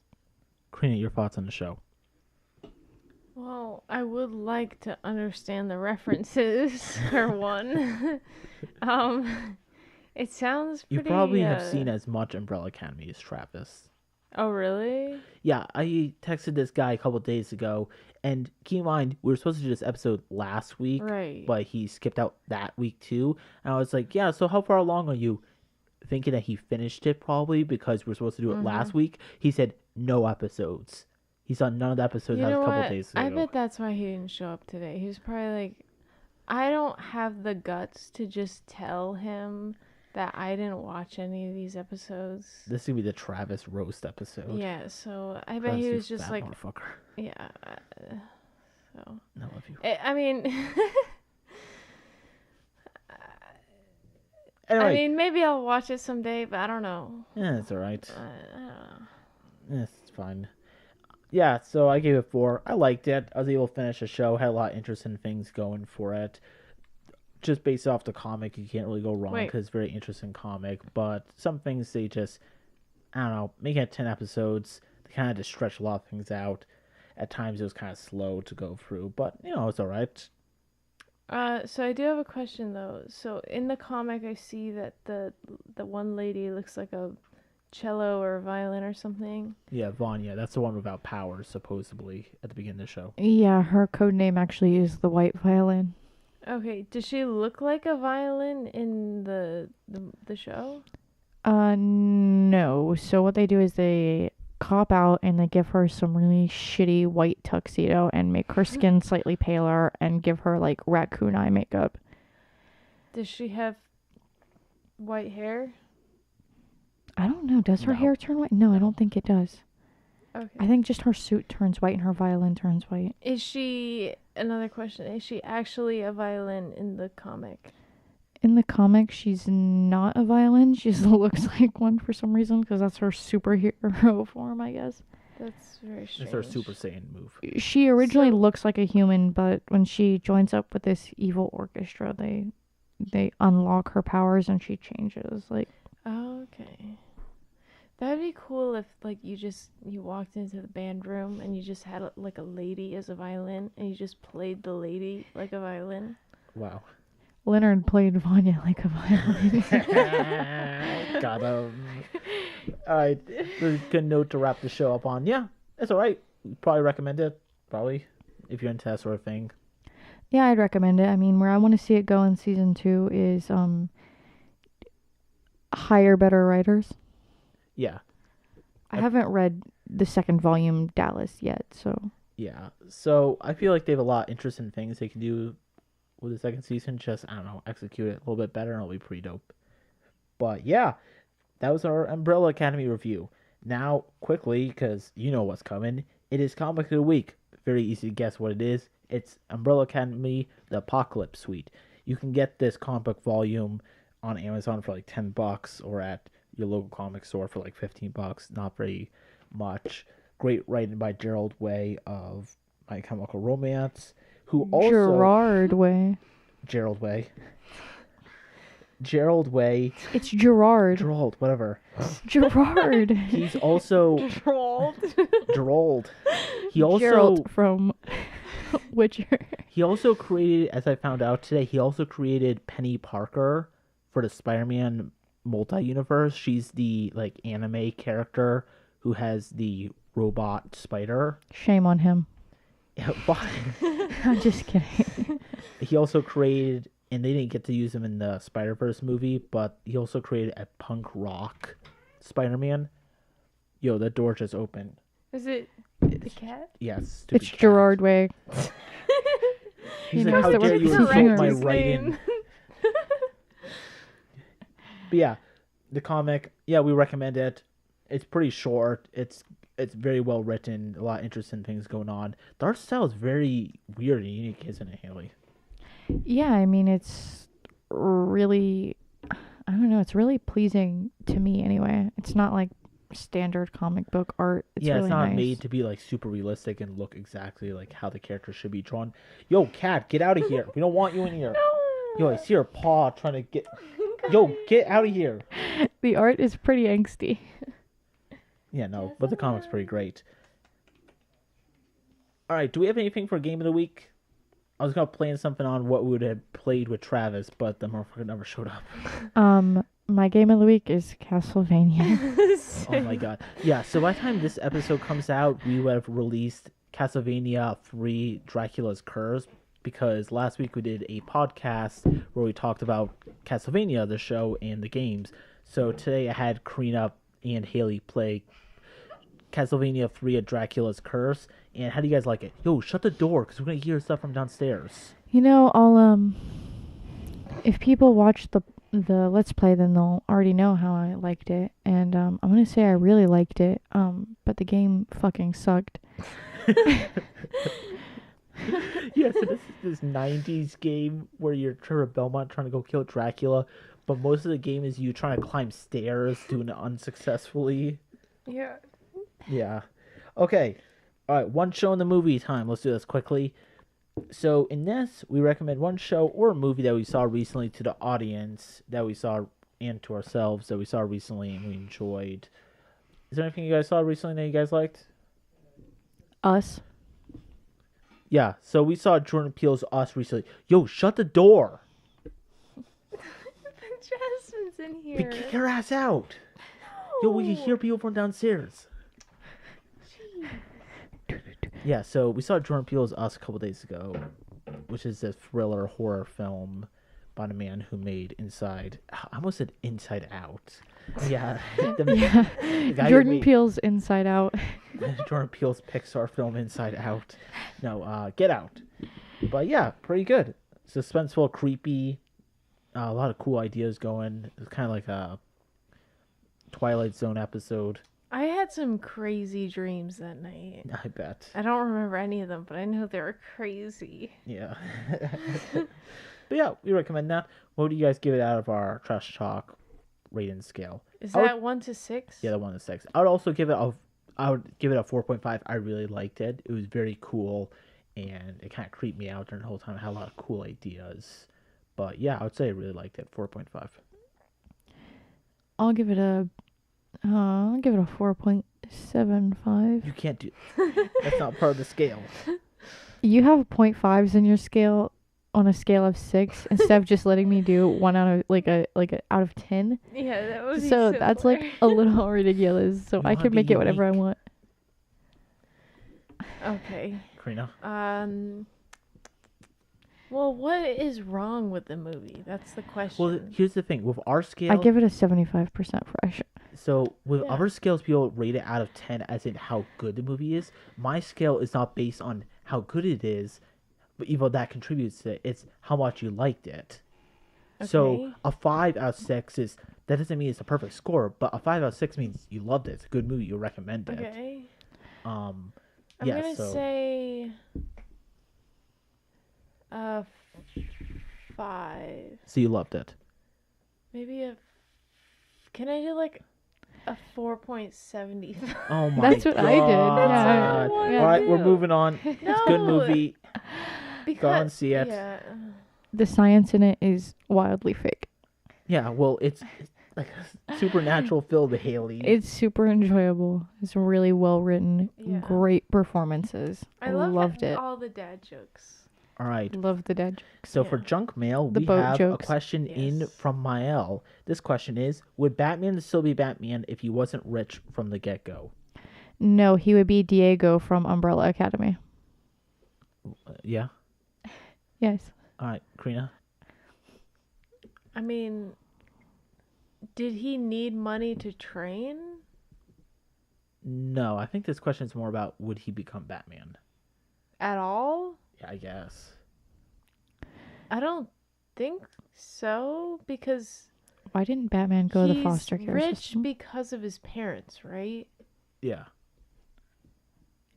Carina, your thoughts on the show? Well, I would like to understand the references, for one. It sounds You pretty... probably have seen as much Umbrella Academy as Travis. Oh, really? Yeah, I texted this guy a couple days ago, and keep in mind, we were supposed to do this episode last week, Right. but he skipped out that week too. And I was like, yeah, so how far along are you? thinking that he finished it probably because we're supposed to do it last week. He said no episodes. He saw none of the episodes You a know couple what? days ago. I bet that's why he didn't show up today. He was probably like, I don't have the guts to just tell him that I didn't watch any of these episodes. This is gonna be the Travis roast episode. Yeah, so I bet Travis, he you was just fat like, motherfucker. yeah. So I love you. I mean, Anyway, I mean, maybe I'll watch it someday, but I don't know. yeah, it's all right. I don't know. Yeah, it's fine. Yeah, so I gave it 4. I liked it. I was able to finish the show. Had a lot of interesting things going for it. Just based off the comic, you can't really go wrong because it's a very interesting comic. But some things they just, I don't know, making it 10 episodes, they kind of just stretch a lot of things out. At times it was kind of slow to go through, but it's all right. So I do have a question though. So in the comic, I see that the one lady looks like a cello or a violin or something. Yeah, Vanya, that's the one without powers, supposedly, at the beginning of the show. Yeah, her code name actually is the White Violin. Okay, does she look like a violin in the show? No. So what they do is they cop out and they give her some really shitty white tuxedo and make her skin slightly paler and give her like raccoon eye makeup. Does she have white hair? I don't know. Does her No. hair turn white? No, I don't think it does. Okay. I think just her suit turns white and her violin turns white. Is she, another question, is she actually a violin in the comic? In the comic, she's not a violin. She just looks like one for some reason because that's her superhero form, I guess. That's very strange. It's her Super Saiyan move. She originally So- looks like a human, but when she joins up with this evil orchestra, they unlock her powers and she changes. Like, Okay. That'd be cool if like you walked into the band room and you just had like a lady as a violin and you just played the lady like a violin. Wow. Leonard played Vanya like a violin. Got him. All right, there's a good note to wrap the show up on. Yeah, it's all right. Probably recommend it. Probably, if you're into that sort of thing. Yeah, I'd recommend it. I mean, where I want to see it go in season 2 is hire better writers. Yeah, I haven't read the second volume Dallas yet, so yeah. So I feel like they have a lot of interesting things they can do with the second season. Just, I don't know, execute it a little bit better and it'll be pretty dope. But yeah, that was our Umbrella Academy review. Now, quickly, because you know what's coming, it is Comic of the Week. Very easy to guess what it is. It's Umbrella Academy, the Apocalypse Suite. You can get this comic book volume on Amazon for like $10 or at your local comic store for like $15. Not very much. Great writing by Gerald Way of My Chemical Romance, who also... Gerard Way. Gerald Way. Gerald Way. It's Gerard. Gerald, whatever. Gerard. He's also... Gerald. He also... Gerald from Witcher. He also created, as I found out today, he also created Penny Parker for the Spider-Man multi-universe. She's the like anime character who has the robot spider. Shame on him. Yeah, why? I'm just kidding. He also created, and they didn't get to use him in the Spider-Verse movie, but he also created a punk rock Spider-Man. Yo, that door just opened. Is it the cat? Yes, stupid It's cat. Gerard Way. He's He like, knows how that dare we're you correct insult my his writing? But yeah, the comic, yeah, we recommend it. It's pretty short. It's very well written. A lot of interesting things going on. The art style is very weird and unique, isn't it, Haley? Yeah, I mean, it's really, I don't know, it's really pleasing to me anyway. It's not like standard comic book art. It's Yeah, really it's not nice. made to be like super realistic and look exactly like how the character should be drawn. Yo, cat, get out of here. We don't want you in here. Yo, I see her paw trying to get... Yo, get out of here. The art is pretty angsty. Yeah, no, but the comic's pretty great. All right, do we have anything for Game of the Week? I was going to plan something on what we would have played with Travis, but the motherfucker never showed up. My game of the week is Castlevania. Oh my god. Yeah, so by the time this episode comes out, we would have released Castlevania 3 Dracula's Curse, because last week we did a podcast where we talked about Castlevania, the show, and the games. So today I had Carina and Haley play Castlevania 3 of Dracula's Curse. And how do you guys like it? Yo, shut the door because we're going to hear stuff from downstairs. You know, I'll if people watch the Let's Play, then they'll already know how I liked it. And I'm gonna say I really liked it. But the game fucking sucked. Yeah, so this is this 90s game where you're Trevor Belmont trying to go kill Dracula, but most of the game is you trying to climb stairs, doing it unsuccessfully. Yeah. Yeah. Okay. All right, one show in the movie time. Let's do this quickly. So in this, we recommend one show or a movie that we saw recently to the audience, that we saw, and to ourselves, that we saw recently and we enjoyed. Is there anything you guys saw recently that you guys liked? Us. Yeah, so we saw Jordan Peele's Us recently. Yo, shut the door. Jasmine's in here. Kick her ass out. Yo, we can hear people from downstairs. Yeah, so we saw Jordan Peele's Us a couple days ago, which is a thriller horror film about a man who made I almost said Inside Out. Yeah. The guy who Jordan made Peele's Inside Out. Jordan Peele's Pixar film Inside Out. No, Get Out. But yeah, pretty good. Suspenseful, creepy, a lot of cool ideas going. It's kind of like a Twilight Zone episode. I had some crazy dreams that night. I bet. I don't remember any of them, but I know they were crazy. Yeah. But yeah, we recommend that. What do you guys give it out of our Trash Talk rating scale? Is that 1 to 6? Yeah, the 1 to 6. I would also give it I would give it a 4.5. I really liked it. It was very cool, and it kind of creeped me out during the whole time. It had a lot of cool ideas. But yeah, I would say I really liked it. 4.5. I'll give it a 4.75. You can't do that's not part of the scale. You have 0.5s in your scale on a scale of 6 instead of just letting me do 1 out of like a out of 10. Yeah, that would be So that's like a little ridiculous. So You I wanna can be make it whatever I unique. want. Okay. Karina? Well, what is wrong with the movie? That's the question. Well, here's the thing. With our scale, I give it a 75% fresh. so with Yeah. other scales, people rate it out of 10 as in how good the movie is. My scale is not based on how good it is, but even though that contributes to it, it's how much you liked it. So Okay. a 5 out of 6 that doesn't mean it's a perfect score, but a 5 out of 6 means you loved it. It's a good movie. You recommend it. Okay. I'm I'm gonna say 5. So you loved it. Maybe can I do like a 4.75? Oh my That's what I did. God. Yeah. Yeah. All right, we're do. moving on. It's a good No. movie. Go and see it. Yeah. The science in it is wildly fake. Yeah, well, it's like a supernatural film, Haley. It's super enjoyable. It's really well written. Yeah. Great performances. I loved it. all the dad jokes. All right. Love the dead. So for Yeah. junk mail, The we boat have jokes. a question in Yes. from Mael. This question is, would Batman still be Batman if he wasn't rich from the get-go? No, he would be Diego from Umbrella Academy. Yeah? Yes. All right, Karina? I mean, did he need money to train? No, I think this question is more about would he become Batman? At all? Yeah, I guess. I don't think so, because Why didn't Batman go to the he's foster care rich system? because of his parents, right? Yeah.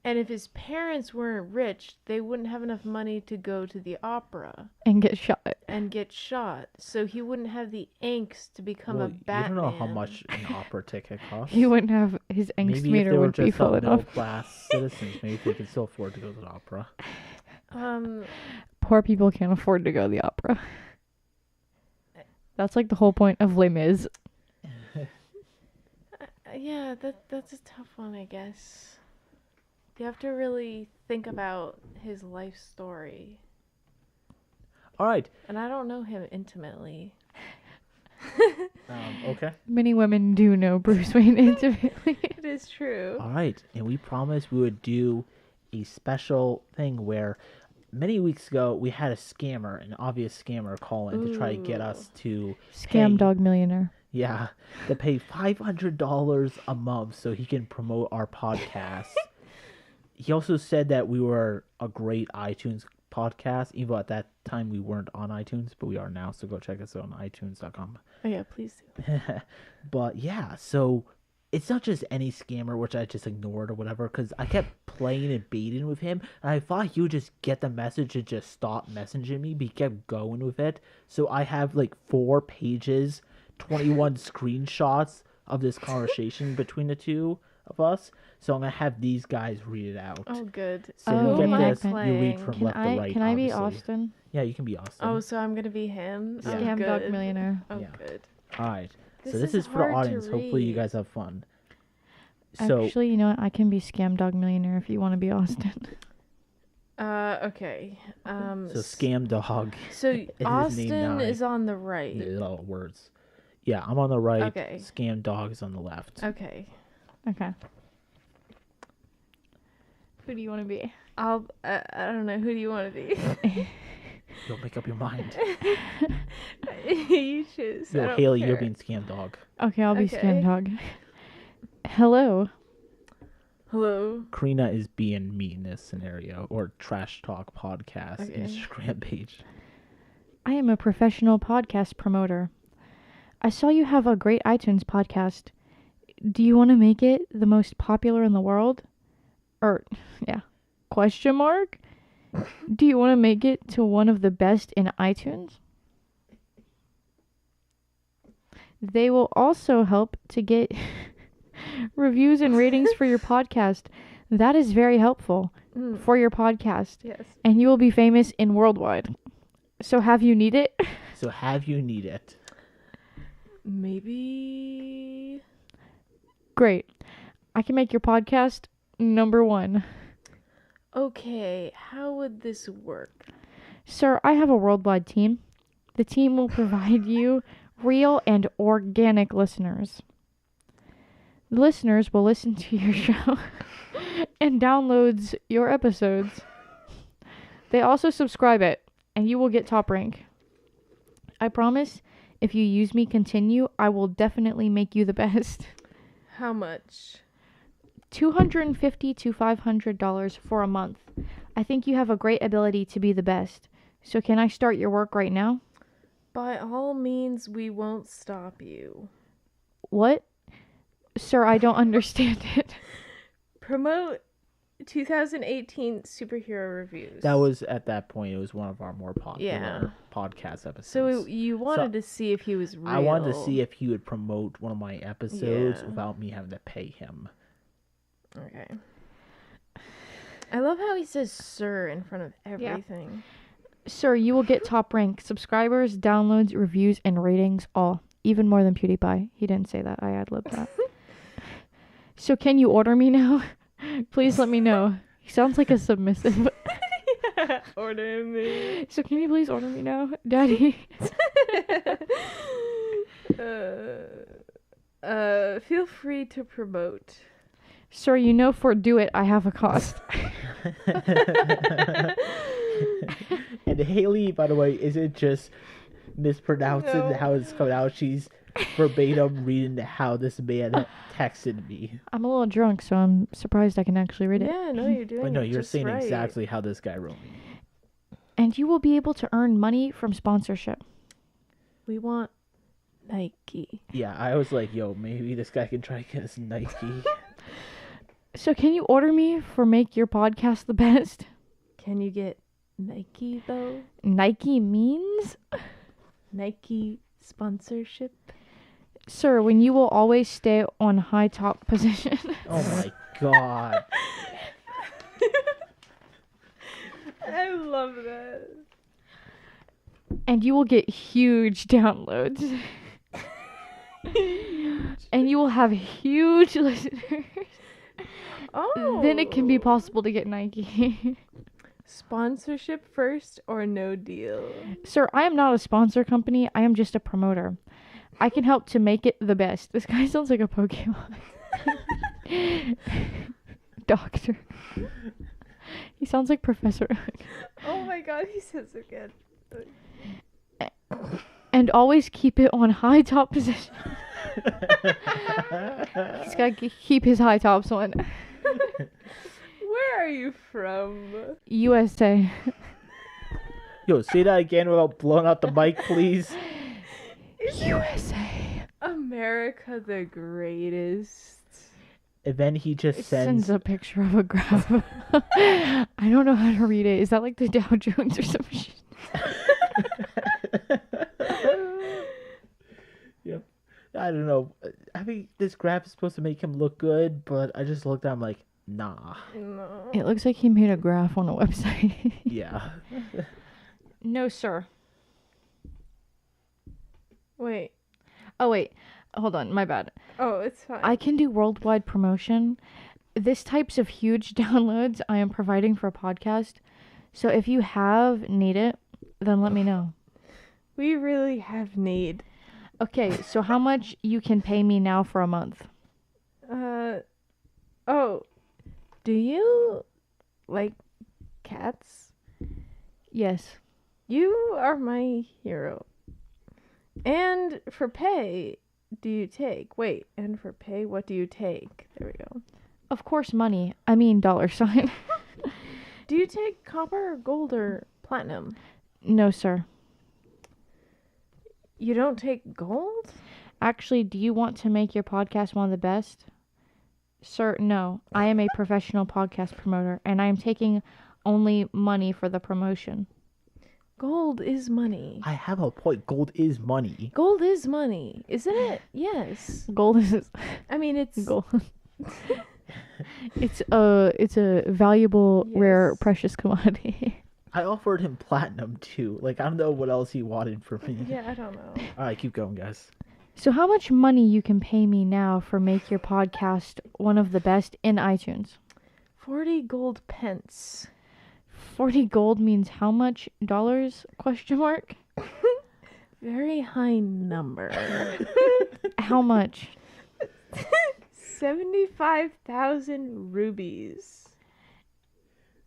And if his parents weren't rich, they wouldn't have enough money to go to the opera And get shot. and get shot. So he wouldn't have the angst to become Well, a you Batman. don't know how much an opera ticket costs. He wouldn't have his angst Maybe if meter they were would be just full enough. middle-class citizens, maybe they could still afford to go to the opera. Poor people can't afford to go to the opera. That's like the whole point of Les Mis. Yeah, that's a tough one, I guess. You have to really think about his life story. All right. And I don't know him intimately. Okay. Many women do know Bruce Wayne intimately. It is true. All right. And we promised we would do a special thing where many weeks ago we had a scammer, an obvious scammer, call in to try to get us to Scam pay- dog millionaire. Yeah, to pay $500 a month so he can promote our podcast. He also said that we were a great iTunes podcast, even though at that time we weren't on iTunes, but we are now. So go check us out on iTunes.com. Oh yeah, please do. But yeah, so it's not just any scammer, which I just ignored or whatever, because I kept playing and baiting with him, and I thought he would just get the message and just stop messaging me, but he kept going with it. So I have like 4 pages, 21 screenshots of this conversation between the two of us. So I'm gonna have these guys read it out. Oh, good. So Oh, you get my this, you read goodness. from Can left to right. Can I be obviously. Austen? Yeah, you can be Austen. Oh, so I'm gonna be him. Yeah. Oh, Scam Dog good. Millionaire. Oh, Yeah. good. All right. So This this is is for the hard to audience. Hopefully you read. guys have fun. So Actually, you know what? I can be Scam Dog Millionaire if you want to be Austen. Okay. so scam dog. So his name Austen now. is on the right. Little words. Yeah, I'm on the right. Okay. Scam dog is on the left. Okay. Okay. Who do you want to be? I don't know. Who do you want to be? You'll make up your mind. You choose. I Yo, don't Haley, you're care. being scam dog. Okay, I'll be Okay. Scam Dog. Hello. Hello. Carina is being me in this scenario, or Trash Talk Podcast Okay. Instagram page. I am a professional podcast promoter. I saw you have a great iTunes podcast. Do you want to make it the most popular in the world? Or, yeah, question mark? Do you want to make it to one of the best in iTunes? They will also help to get reviews and ratings for your podcast. That is very helpful Mm, for your podcast, yes. and you will be famous in worldwide. So have you need it? So have you need it? Maybe. Great. I can make your podcast number 1. Okay. How would this work? Sir, I have a worldwide team. The team will provide you real and organic listeners. The listeners will listen to your show and downloads your episodes. They also subscribe it, and you will get top rank. I promise, if you use me continue, I will definitely make you the best. How much? $250 to $500 for a month. I think you have a great ability to be the best. So can I start your work right now? By all means, we won't stop you. What? Sir, I don't understand it. Promote 2018 superhero reviews. That was at that point. It was one of our more popular Yeah. podcast episodes. So you wanted to see if he was real. I wanted to see if he would promote one of my episodes Yeah. without me having to pay him. Okay. I love how he says "sir" in front of everything. Sir, you will get top rank. Subscribers, downloads, reviews, and ratings all. Even more than PewDiePie. He didn't say that. I ad-libbed that. So can you order me now? Please let me know. He sounds like a submissive. Yeah, order me. So can you please order me now, Daddy? Feel free to promote. Sir, you know for do it, I have a cost. And Haley, by the way, isn't just mispronouncing No. how it's coming out. She's verbatim reading how this man texted me. I'm a little drunk, so I'm surprised I can actually read it. Yeah, no, you're doing But no, it you're just saying right. exactly how this guy wrote me. And you will be able to earn money from sponsorship. We want Nike. Yeah, I was like, yo, maybe this guy can try to get us Nike. So can you order me for make your podcast the best? Can you get Nike though? Nike means? Nike sponsorship? Sir, when you will always stay on high top position. Oh my god. I love that. And you will get huge downloads. And you will have huge listeners. Oh. Then it can be possible to get Nike. Sponsorship first or no deal? Sir, I am not a sponsor company. I am just a promoter. I can help to make it the best. This guy sounds like a Pokemon. Doctor. He sounds like Professor Oak. Oh my god, he says again. And always keep it on high top position. He's got to keep his high tops on. Where are you from? USA. Yo, say that again without blowing out the mic, please. USA. America the greatest. And then he just It sends. sends a picture of a graph. I don't know how to read it. Is that like the Dow Jones or some shit? Yep. I don't know. I think this graph is supposed to make him look good, but I just looked at him like, nah. No. It looks like he made a graph on a website. Yeah. No, sir. Wait. Oh, wait. Hold on. My bad. Oh, it's fine. I can do worldwide promotion. This types of huge downloads I am providing for a podcast. So if you need it, then let me know. We really have need. Okay, so how much you can pay me now for a month? Oh. Do you like cats? Yes. You are my hero. And for pay, do you take? Wait, and for pay, what do you take? There we go. Of course, money. I mean $sign. Do you take copper, or gold, or platinum? No, sir. You don't take gold? Actually, do you want to make your podcast one of the best? Sir, no. I am a professional podcast promoter, and I am taking only money for the promotion. Gold is money. I have a point. Gold is money. Gold is money, isn't it? Yes. Gold is I mean, it's gold. It's a valuable, rare, Yes. precious commodity. I offered him platinum too. Like, I don't know what else he wanted from me. Yeah, I don't know. All right, keep going, guys. So how much money you can pay me now for make your podcast one of the best in iTunes? 40 gold pence. 40 gold means how much dollars? Question mark. Very high number. How much? 75,000 rubies.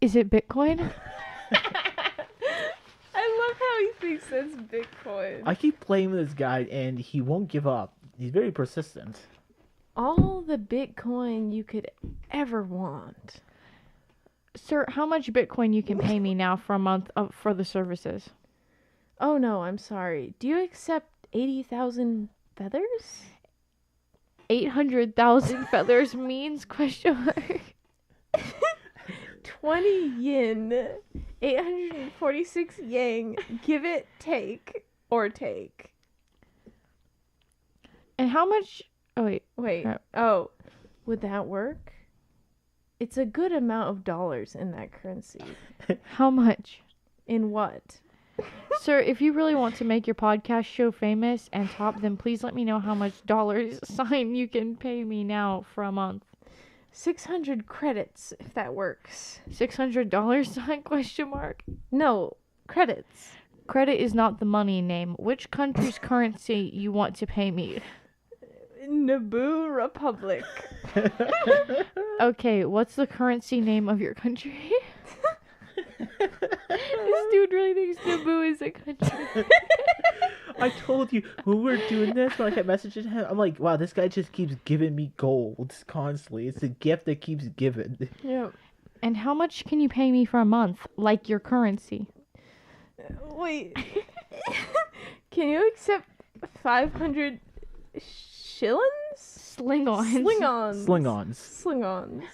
Is it Bitcoin? I love how he thinks that's Bitcoin. I keep playing with this guy, and he won't give up. He's very persistent. All the Bitcoin you could ever want. Sir, how much Bitcoin you can pay me now for a month for the services? Oh no, I'm sorry. Do you accept 80,000 feathers? 800,000 feathers means question mark. 20 yin. 846 yang. Give it, take, or take. And how much? Oh wait. Wait. Oh, would that work? It's a good amount of dollars in that currency. How much? In what? Sir, if you really want to make your podcast show famous and top, then please let me know how much $sign you can pay me now for a month. 600 credits, if that works. $600 sign question mark. No, credits. Credit is not the money name. Which country's currency you want to pay me? Naboo Republic. Okay, what's the currency name of your country? This dude really thinks Naboo is a country. I told you when we were doing this, when I kept messaging him, I'm like, wow, this guy just keeps giving me gold constantly. It's a gift that keeps giving. Yep. And how much can you pay me for a month? Like your currency? Wait. Can you accept 500 shillings? Sling-ons. Sling-ons. Sling-ons. Sling-ons.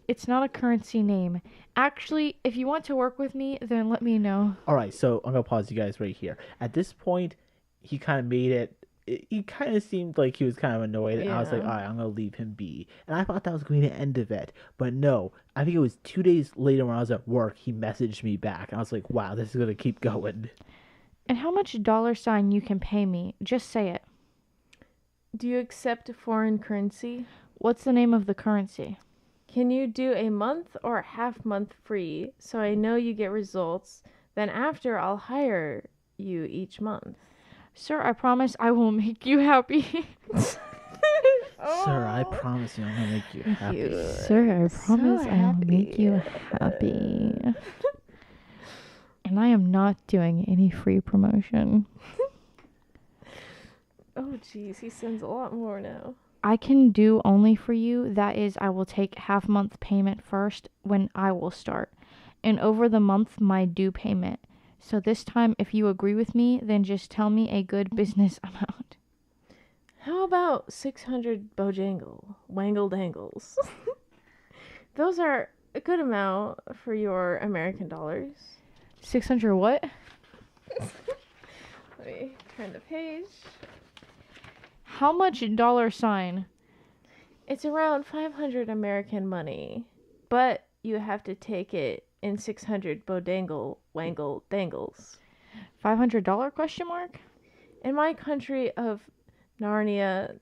It's not a currency name. Actually, if you want to work with me, then let me know. All right, so I'm going to pause you guys right here. At this point, he kind of made it. He kind of seemed like he was kind of annoyed. And I was like, Yeah. all right, I'm going to leave him be. And I thought that was going to be the end of it. But no, I think it was 2 days later when I was at work, he messaged me back. And I was like, wow, this is going to keep going. And how much $sign you can pay me? Just say it. Do you accept foreign currency? What's the name of the currency? Can you do a month or a half month free so I know you get results? Then after, I'll hire you each month. Sir, I promise I will make you happy. Sir, I promise you I'm going to make you happy. Sir, I promise I will make you happy. And I am not doing any free promotion. Oh, jeez, he sends a lot more now. I can do only for you. That is, I will take half month payment first when I will start. And over the month, my due payment. So this time, if you agree with me, then just tell me a good business amount. How about 600 Wangle Dangles? Those are a good amount for your American dollars. 600 what? Let me turn the page. How much dollar sign? It's around 500 American money, but you have to take it in 600 Wangle Dangles. $500 question mark? In my country of Narnia,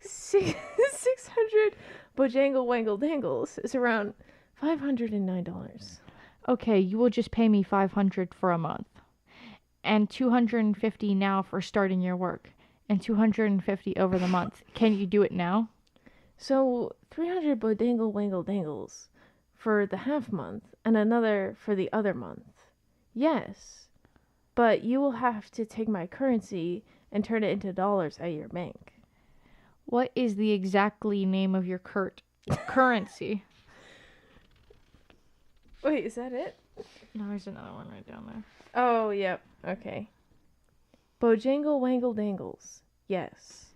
600 Bojangle Wangle Dangles is around $509. Okay, you will just pay me 500 for a month. And 250 now for starting your work. And 250 over the month. Can you do it now? So 300 Bodangle Wangle Dangles for the half month and another for the other month. Yes, but you will have to take my currency and turn it into dollars at your bank. What is the exactly name of your currency? Wait, is that it? No, there's another one right down there. Oh, yep. Okay. Bojangle Wangle Dangles. Yes.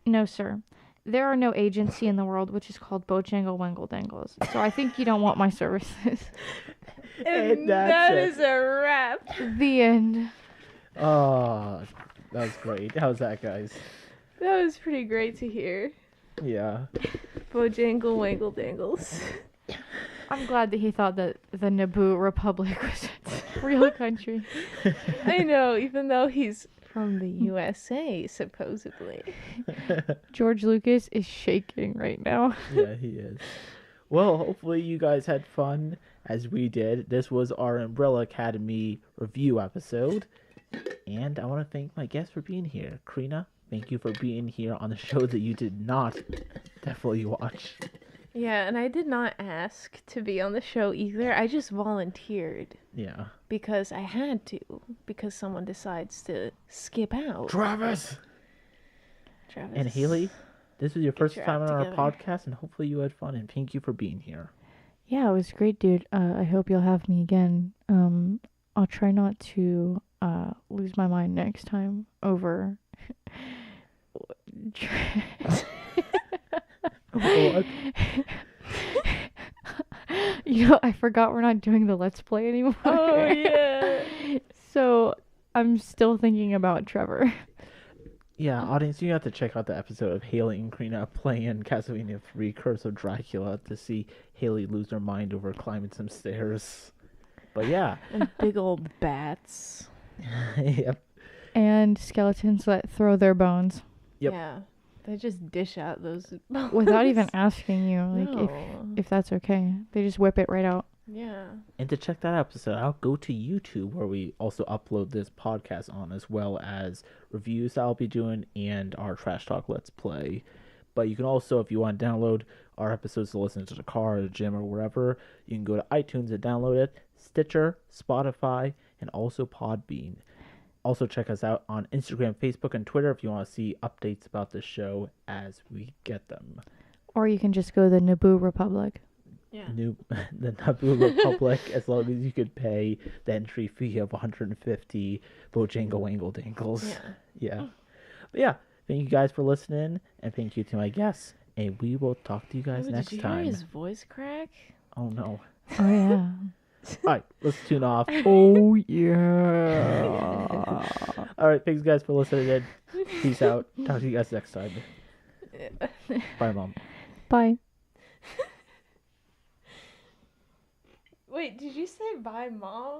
No, sir. There are no agency in the world which is called Bojangle Wangle Dangles. So I think you don't want my services. And that's that it. is a wrap. The end. Oh, that was great. How's that, guys? That was pretty great to hear. Yeah. Bojangle Wangle Dangles. I'm glad that he thought that the Naboo Republic was a real country. I know, even though he's from the USA, supposedly. George Lucas is shaking right now. Yeah, he is. Well, hopefully you guys had fun as we did. This was our Umbrella Academy review episode. And I want to thank my guests for being here. Carina, thank you for being here on the show that you did not definitely watch. Yeah, and I did not ask to be on the show either. I just volunteered Yeah. because I had to, because someone decides to skip out. Travis! Travis. And Haley, this was your first your time on act our together. podcast, and hopefully you had fun, and thank you for being here. Yeah, it was great, dude. I hope you'll have me again. I'll try not to lose my mind next time over. What? You know, I forgot we're not doing the Let's Play anymore. Oh, yeah. So I'm still thinking about Trevor. Yeah, audience, you have to check out the episode of Haley and Carina playing Castlevania 3 Curse of Dracula to see Haley lose her mind over climbing some stairs. But yeah. And big old bats. Yep. And skeletons that throw their bones Yep. Yeah. They just dish out those bones. without even asking you, like No. if that's okay. They just whip it right out. Yeah. And to check that episode out, go to YouTube where we also upload this podcast on, as well as reviews I'll be doing and our Trash Talk Let's Play. But you can also, if you want to download our episodes to listen to the car or the gym or wherever, you can go to iTunes and download it, Stitcher, Spotify, and also Podbean. Also check us out on Instagram, Facebook, and Twitter if you want to see updates about the show as we get them. Or you can just go to the Naboo Republic. Yeah. The Naboo Republic, as long as you could pay the entry fee of 150 Bojangle Wangle Dangles. Yeah. Yeah. But yeah, thank you guys for listening, and thank you to my guests, and we will talk to you guys Oh, next did you time. hear his voice crack? Oh no. Oh yeah. Alright, let's tune off. Oh yeah. Alright, thanks guys for listening. Peace out. Talk to you guys next time. Bye, Mom. Bye. Wait, did you say bye, Mom?